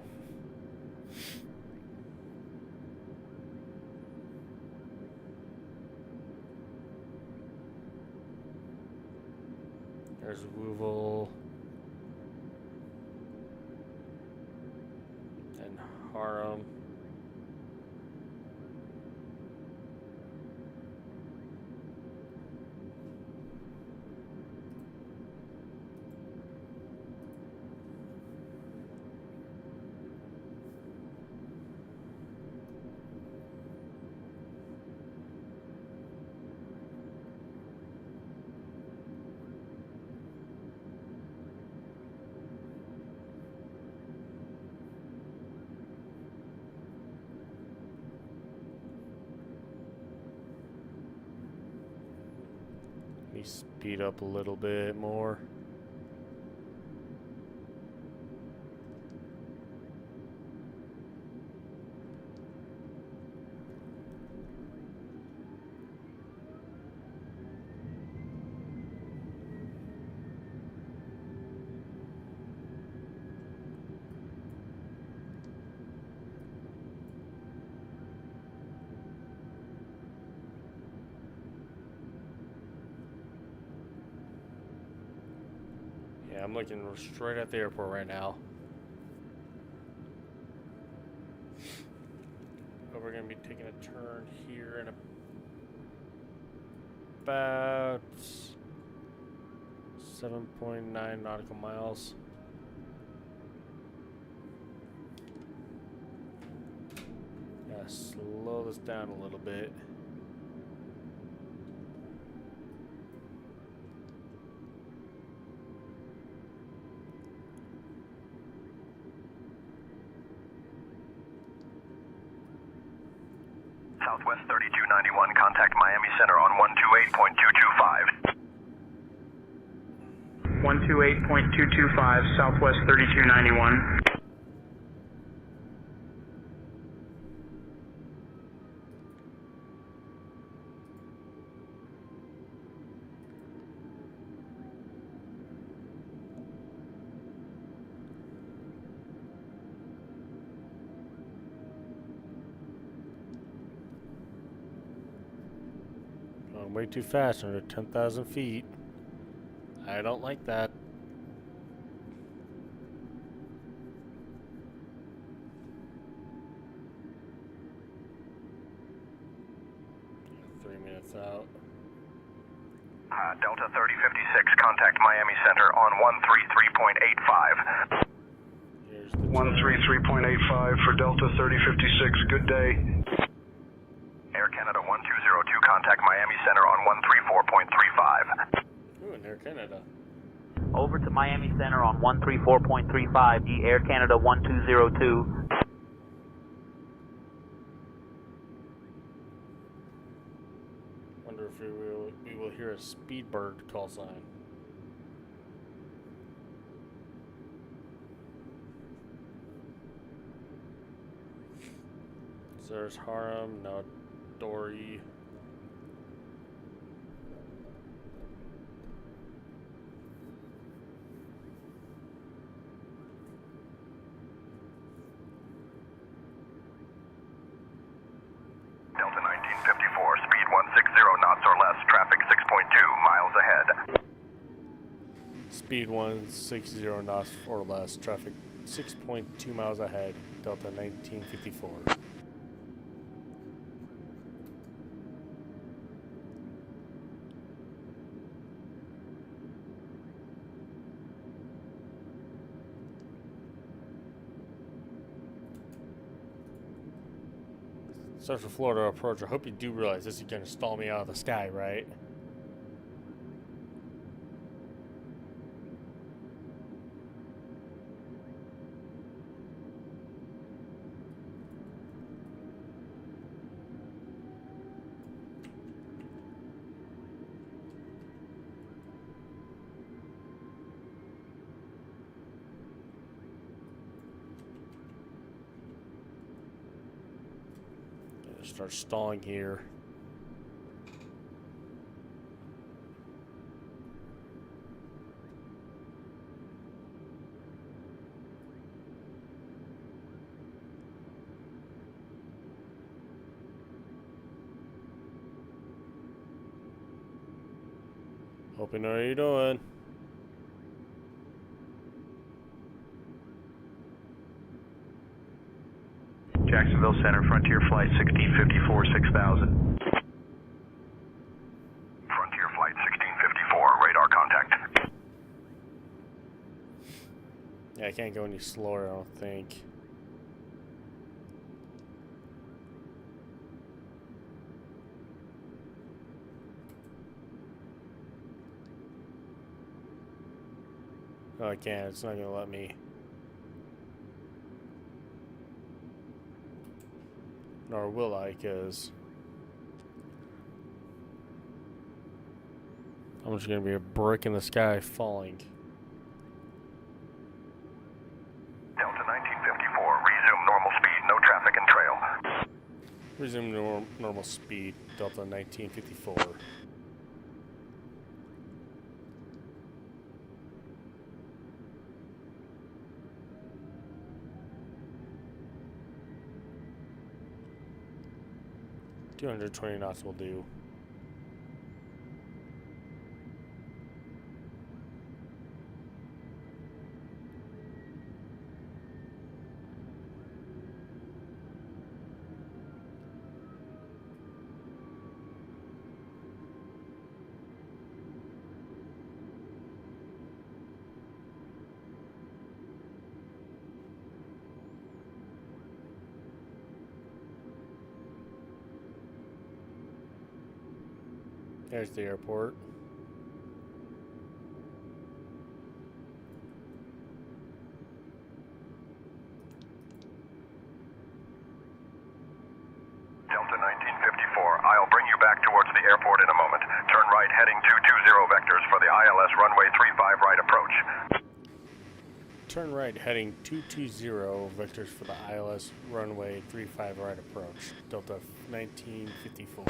There's Woovel. And Harum. speed up a little bit more. Yeah, I'm looking straight at the airport right now. But we're going to be taking a turn here in about 7.9 nautical miles. Gotta slow this down a little bit. Southwest 3291, contact Miami Center on 128.225. 128.225, Southwest 3291. Going way too fast under 10,000 feet. I don't like that. Yeah, 3 minutes out. Delta 3056, contact Miami Center on 133.85. Here's the 133.85 for Delta 3056, good day. Air Canada 1202, contact Miami Center on 134.35. Ooh, in Air Canada. Over to Miami Center on 134.35, Air Canada 1202. Wonder if we will hear a Speedbird call sign. So there's Harlem, now Dory. Delta 1954, speed 160 knots or less, traffic 6.2 miles ahead. Speed 160 knots or less, traffic 6.2 miles ahead, Delta 1954. Central Florida approach. I hope you do realize this is going to stall me out of the sky, right? Start stalling here. Hope you know what you're doing. Jacksonville Center, Frontier Flight 1654, 6000. Frontier Flight 1654, radar contact. Yeah, I can't go any slower, I don't think. Oh, I can't. It's not going to let me. Nor will I, because I'm just gonna be a brick in the sky falling. Delta 1954, resume normal speed, no traffic and trail. Resume normal speed, Delta 1954. $220 knots will do. There's the airport. Delta 1954, I'll bring you back towards the airport in a moment. Turn right heading 220 vectors for the ILS runway 35 right approach. Turn right heading 220 vectors for the ILS runway 35 right approach. Delta 1954.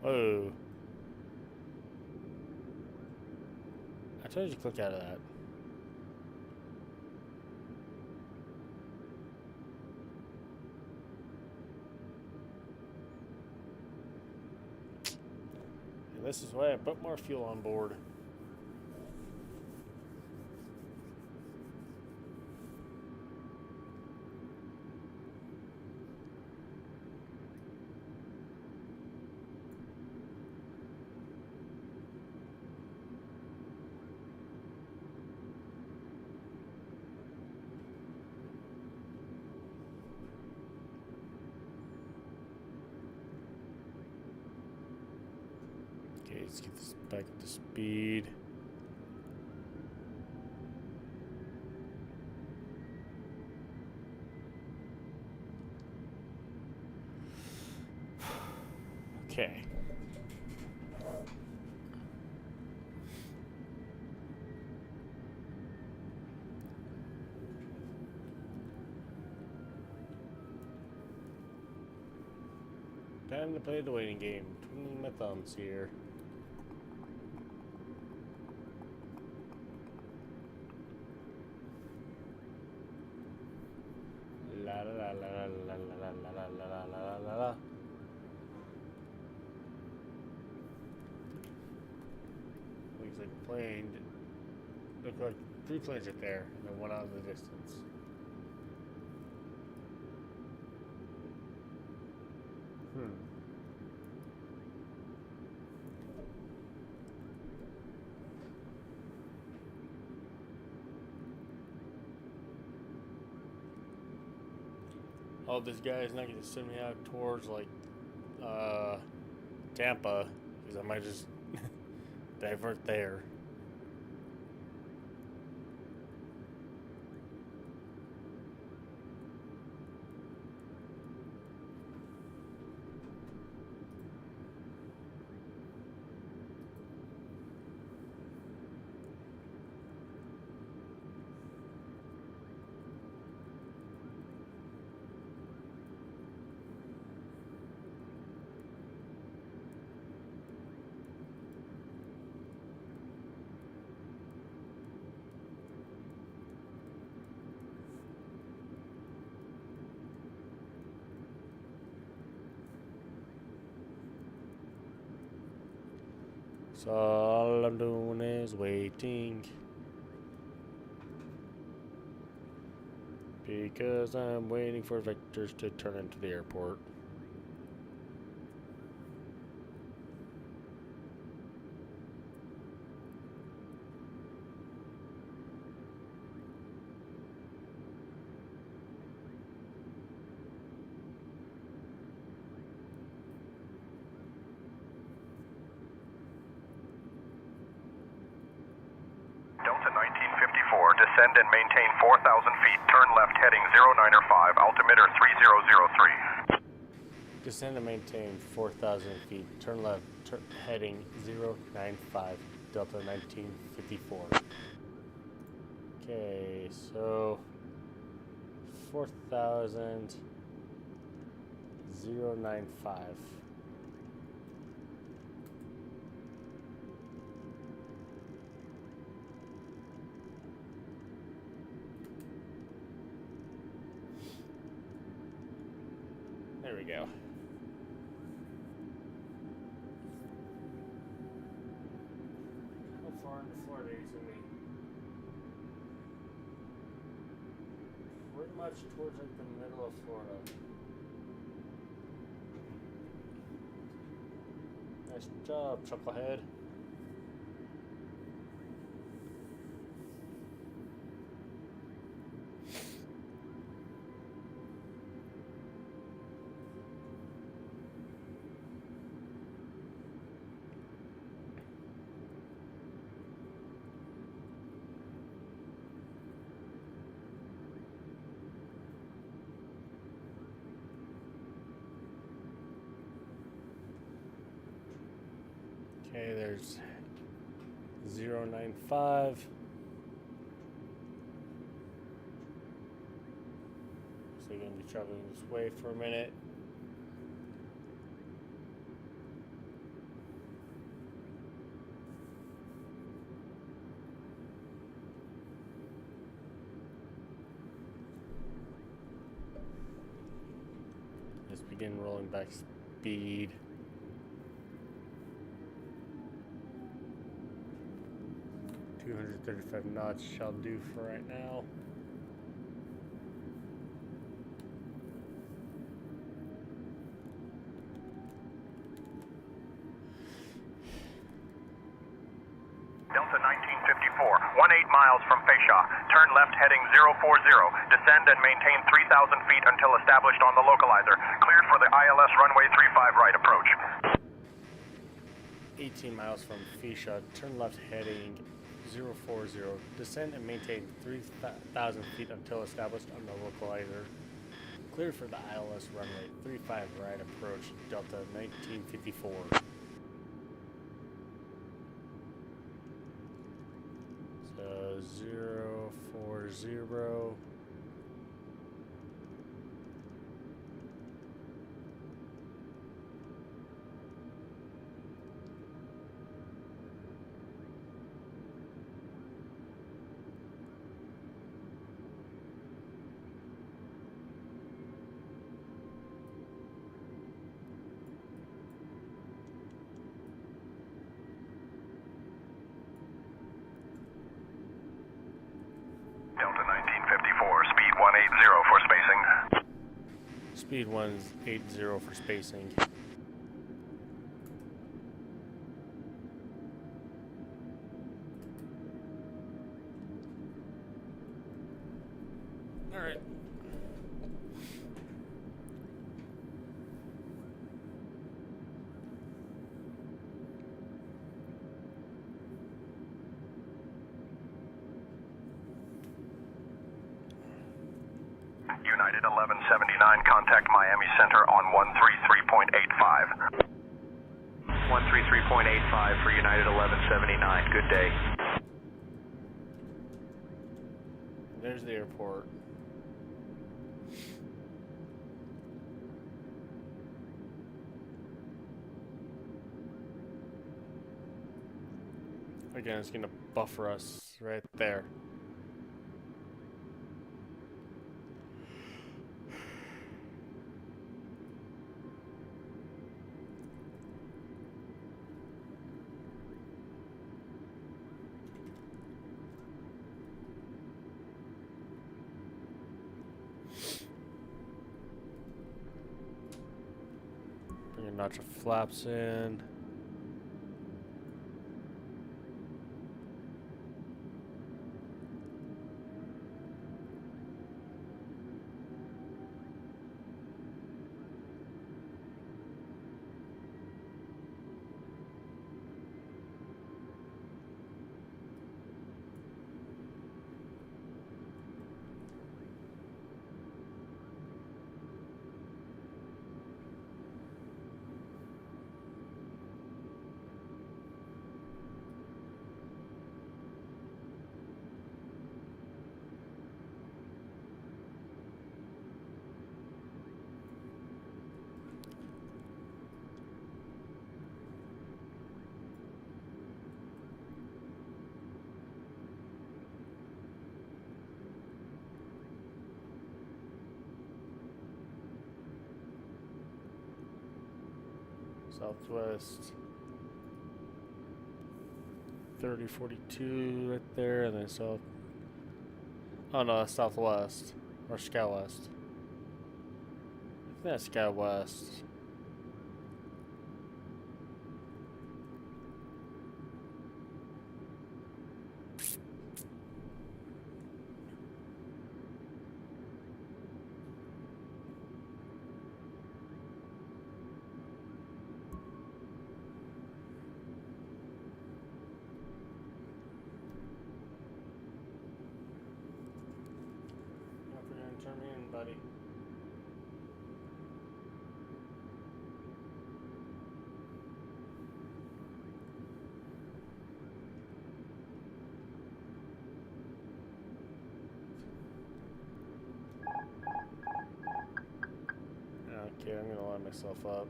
Oh. I told you to click out of that. And this is why I put more fuel on board. Okay, let's get this back up to speed. Okay. Time to play the waiting game. Twiddling my thumbs here. La la la la la la la la la la la la. Looks like a plane. Look like 3 planes right there, and then one out in the distance. Oh, this guy is not going to send me out towards, like, Tampa, because I might just divert there. So all I'm doing is waiting, because I'm waiting for vectors to turn into the airport. descend and maintain 4,000 feet, turn left heading 095, altimeter 3003. Descend and maintain 4,000 feet, turn left, heading 095, Delta 1954. Okay, so 4,000, 095. There we go. How far into Florida is it? Pretty much towards like the middle of Florida. Nice job, Chucklehead. Okay, there's 095. So you're going to be traveling this way for a minute. Just begin rolling back speed. 235 knots shall do for right now. Delta 1954, 18 miles from Fasha. Turn left heading 040. Descend and maintain 3,000 feet until established on the localizer. Cleared for the ILS runway 35 right approach. 18 miles from Fasha. Turn left heading 040. Descend and maintain 3,000 feet until established on the localizer. Cleared for the ILS runway 35 right approach, Delta 1954. So 040. Delta 1954, speed 180 for spacing. Speed 180 for spacing. Alright. United 1179, contact Miami Center on 133.85. 133.85 for United 1179. Good day. There's the airport. Again, it's going to buffer us right there. Bring a notch of flaps in. Southwest 3042 right there, and then south. Oh no, that's southwest or scout west. I think that's scout west. Turn me in, buddy. Okay, I'm gonna line myself up.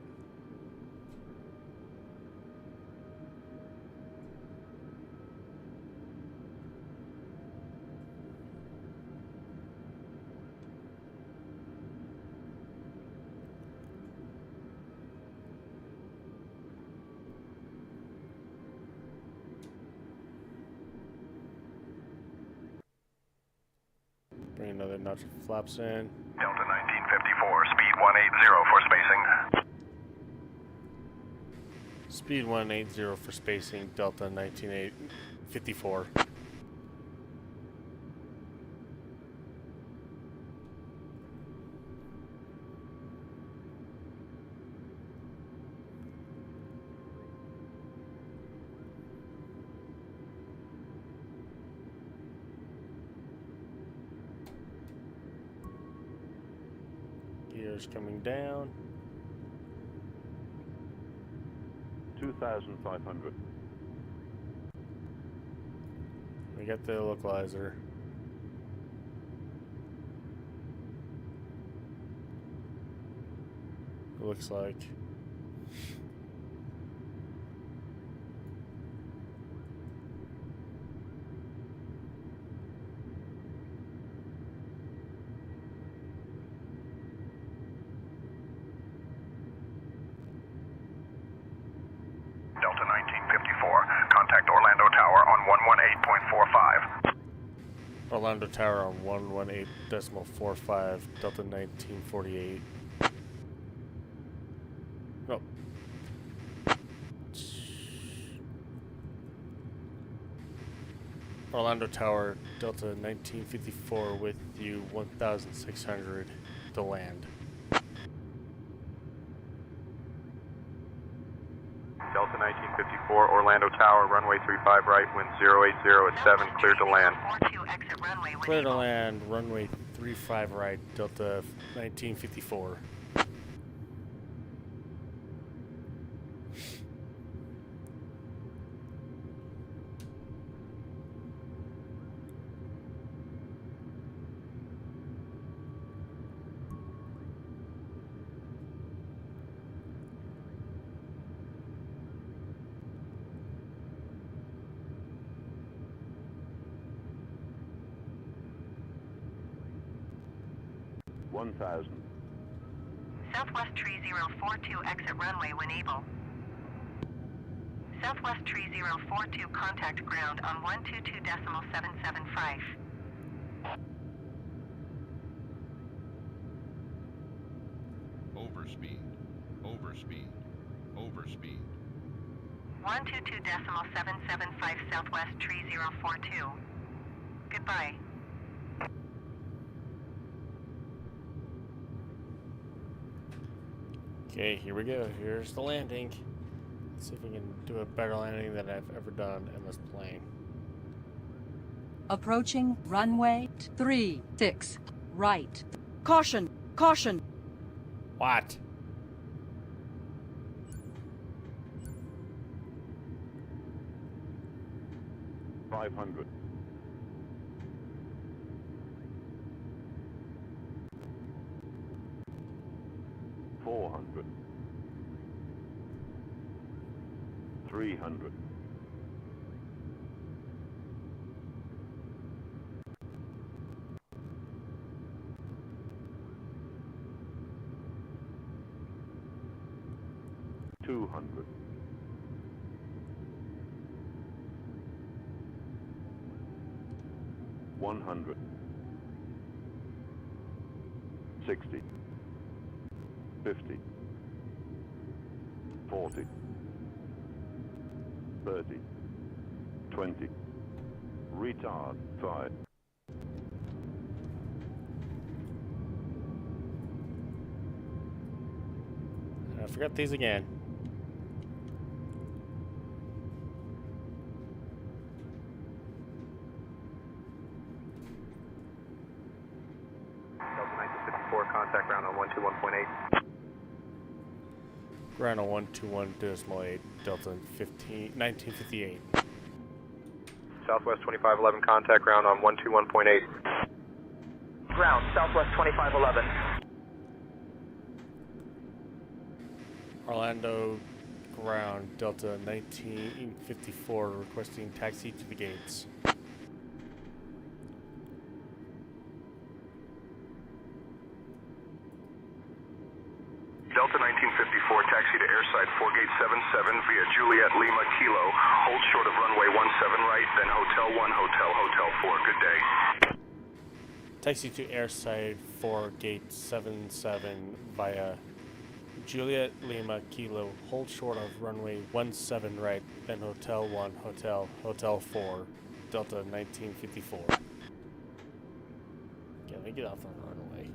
Bring another notch of flaps in. Delta 1954, speed 180 for spacing. Speed 180 for spacing, Delta 1954. Gears coming down. 2,500. We got the localizer. It looks like. Delta 1954, contact Orlando Tower on 118.45. Orlando Tower on 118.45, Delta 1948. No. Orlando Tower, Delta 1954 with you 1,600 to land. Delta 1954, Orlando Tower, runway 35 right, wind 080 at 7, clear to land. Clear to land, runway 35 right, Delta 1954. Southwest 3042, exit runway when able. Southwest 3042, contact ground on 122.775. Overspeed. Overspeed. Overspeed. 122.775 Southwest 3042. Goodbye. Okay, here we go. Here's the landing. Let's see if we can do a better landing than I've ever done in this plane. Approaching runway 36 right. Caution! Caution! What? $500. 400. 300. 200. 200. 100. 60. 50. 40. 30. 20. Retard 5. I forgot these again. Delta 1954, contact ground on 121.8. Ground on 121.8, Delta 1958. Southwest 2511, contact ground on 121.8. Ground, Southwest 2511. Orlando ground, Delta 1954, requesting taxi to the gates. Delta 1954, taxi to airside 4-gate 77 via Juliet Lima Kilo. Hold short of runway 17 right, then Hotel 1, Hotel 4. Good day. Taxi to airside 4-gate 77 via Juliet Lima Kilo. Hold short of runway 17 right, then Hotel 1, Hotel 4. Delta 1954. Okay, let me get off the runway.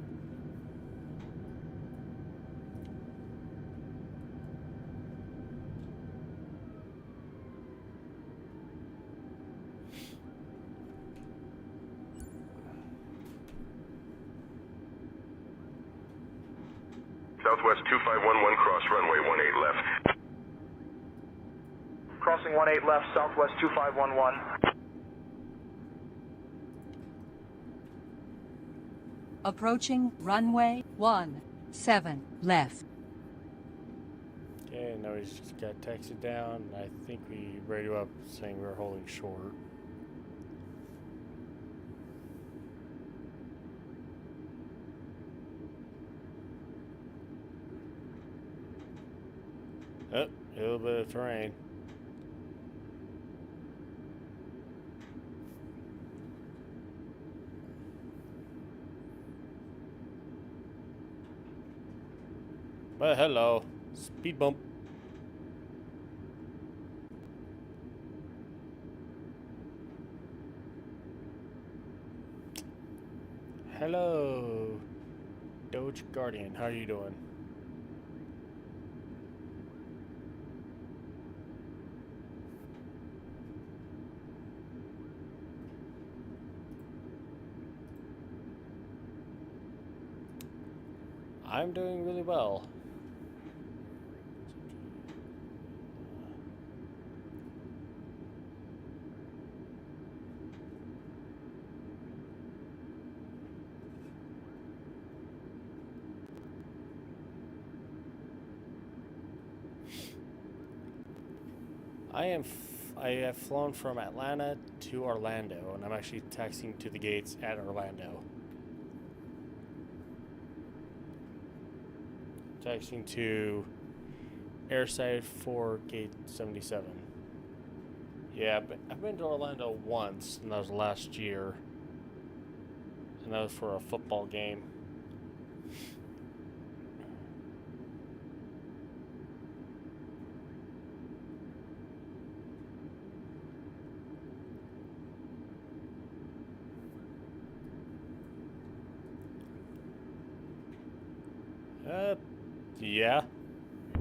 Southwest 2511, cross runway 18 left. Crossing 18 left, Southwest 2511. Approaching runway 17 left. Okay, now he's just got taxied down. I think we radio up saying we're holding short. Oh, a little bit of terrain. Well, hello. Speed bump. Hello, Doge Guardian. How are you doing? I'm doing really well. I have flown from Atlanta to Orlando, and I'm actually taxiing to the gates at Orlando. Taxiing to airside 4 gate 77. Yeah, but I've been to Orlando once, and that was last year. And that was for a football game. Yeah.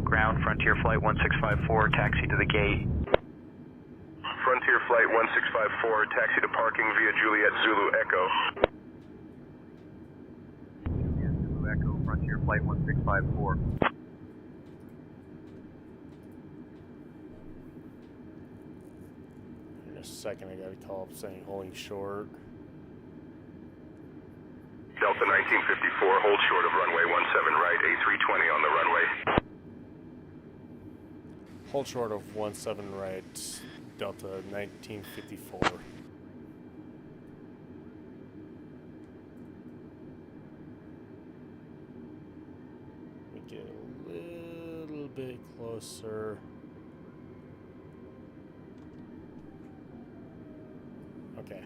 Ground, Frontier Flight 1654, taxi to the gate. Frontier Flight 1654, taxi to parking via Juliet Zulu Echo. Juliet Zulu Echo, Frontier Flight 1654. In a second, I gotta call up saying holding short. Delta 1954, hold short of runway 17 right, A320 on the runway. Hold short of 17 right, Delta 1954. Let me get a little bit closer. Okay.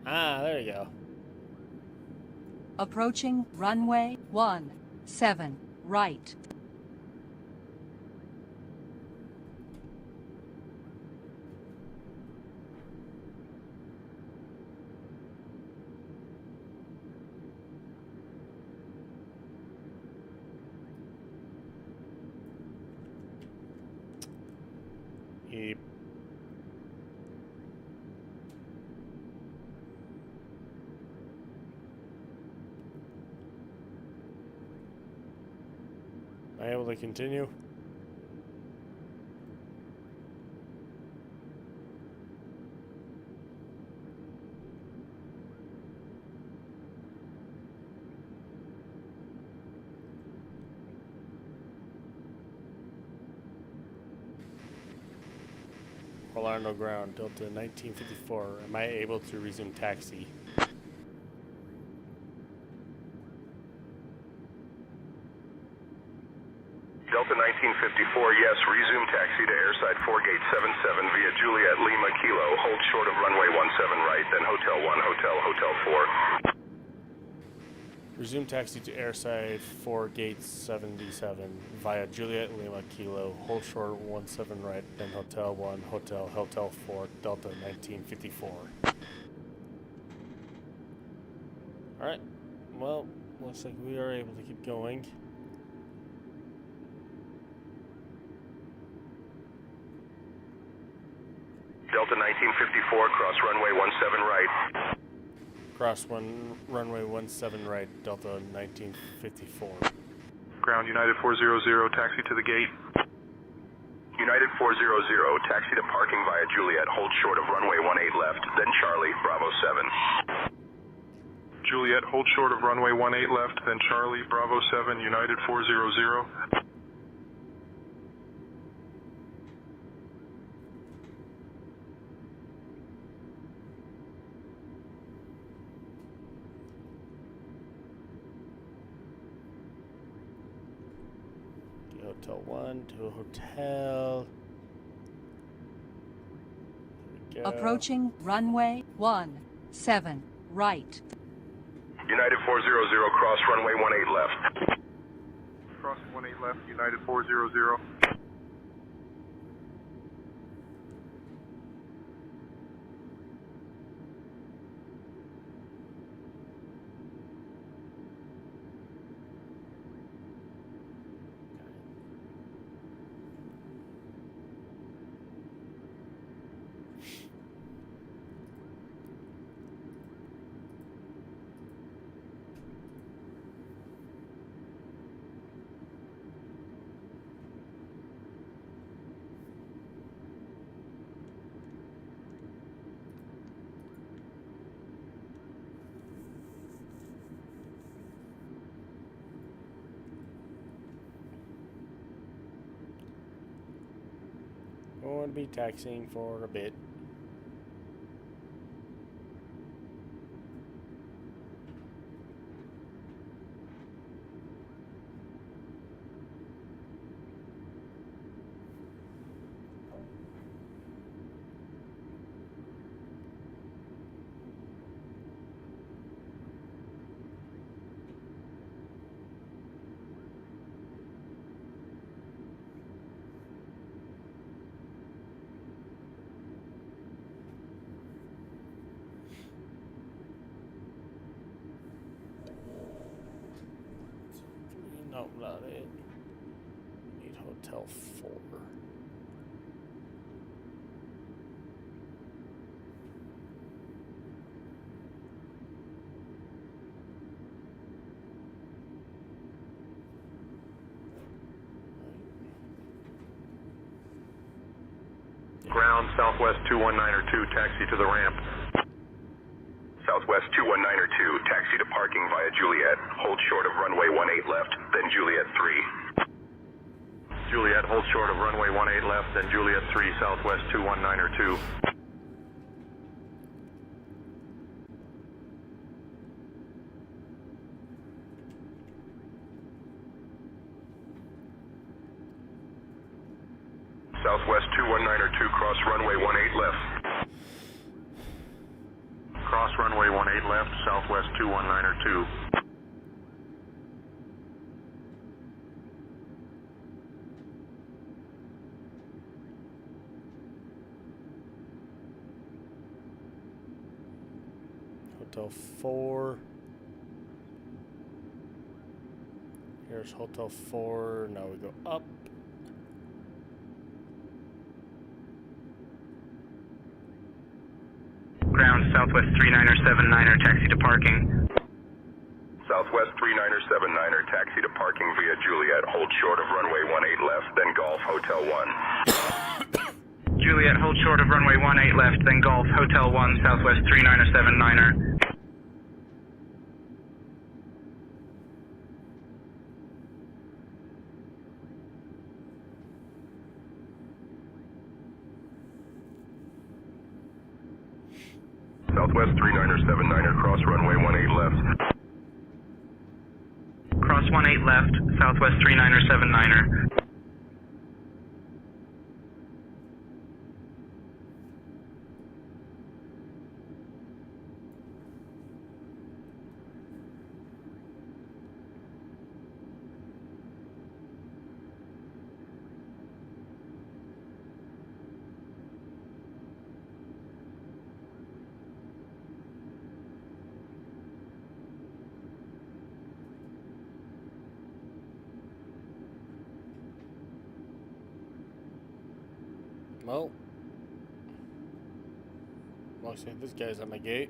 Ah, there you go. Approaching runway 17 right. Yep. Am I able to continue? Orlando ground, Delta 1954. Am I able to resume taxi? Delta 1954, yes, resume taxi to airside 4 gate 77 via Juliet Lima Kilo. Hold short of runway 17 right, then Hotel 1, Hotel 4. Resume taxi to airside 4 gate 77 via Juliet Lima Kilo. Hold short 17 right, then Hotel 1, Hotel 4, Delta 1954. Alright, well, looks like we are able to keep going. Delta 1954, cross runway 17 right. Cross runway 17 right, Delta 1954. Ground United 400, taxi to the gate. United 400, taxi to parking via Juliet. Hold short of runway 18 left, then Charlie, Bravo 7. Juliet, hold short of runway 18 left, then Charlie, Bravo 7, United 400. Hotel 1 to a hotel. There we go. Approaching runway 17 right. United 400, cross runway 18 left. Cross 18 left, United 400. Going to be taxiing for a bit. No, not it. Need Hotel 4. Ground Southwest 21902, taxi to the ramp. Southwest 21902, taxi to parking via Juliet. Hold short of runway 18 left, then Juliet 3. Juliet, hold short of runway 18 left, then Juliet 3, Southwest 21902. Southwest 219er 2, cross runway 18 left. Cross runway 18 left, Southwest 219er 2. Hotel 4. Here's Hotel 4. Now we go up. Ground, Southwest 39er 79er, taxi to parking. Southwest 39er 79er, taxi to parking via Juliet. Hold short of runway 18 left, then Golf Hotel 1. Juliet, hold short of runway 18 left, then Golf Hotel 1, Southwest 39er 79er. Southwest 39er 79er, cross runway 18 left. Cross 18 left, Southwest 39er 79er. Well, looks like this guy's at my gate.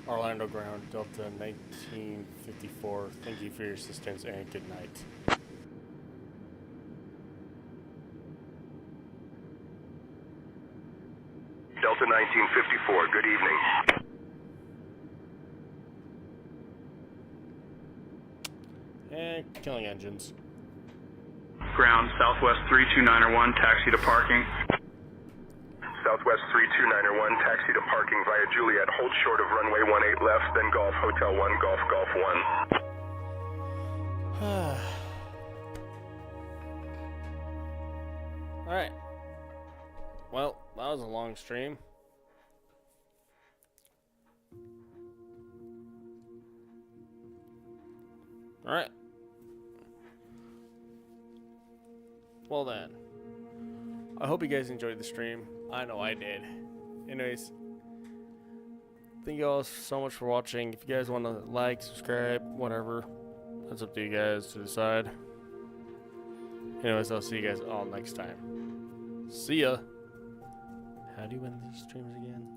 Orlando ground, Delta 1954. Thank you for your assistance and good night. Delta 1954, good evening. And killing engines. Ground, Southwest 329er 1, taxi to parking. Southwest 329er 1, taxi to parking via Juliet. Hold short of runway 18 left, then Golf Hotel 1, Golf Golf 1. Alright. Well, that was a long stream. Alright. Well then. I hope you guys enjoyed the stream. I know I did. Anyways, thank you all so much for watching. If you guys want to like, subscribe, whatever, that's up to you guys to decide. Anyways, I'll see you guys all next time. See ya. How do you end these streams again?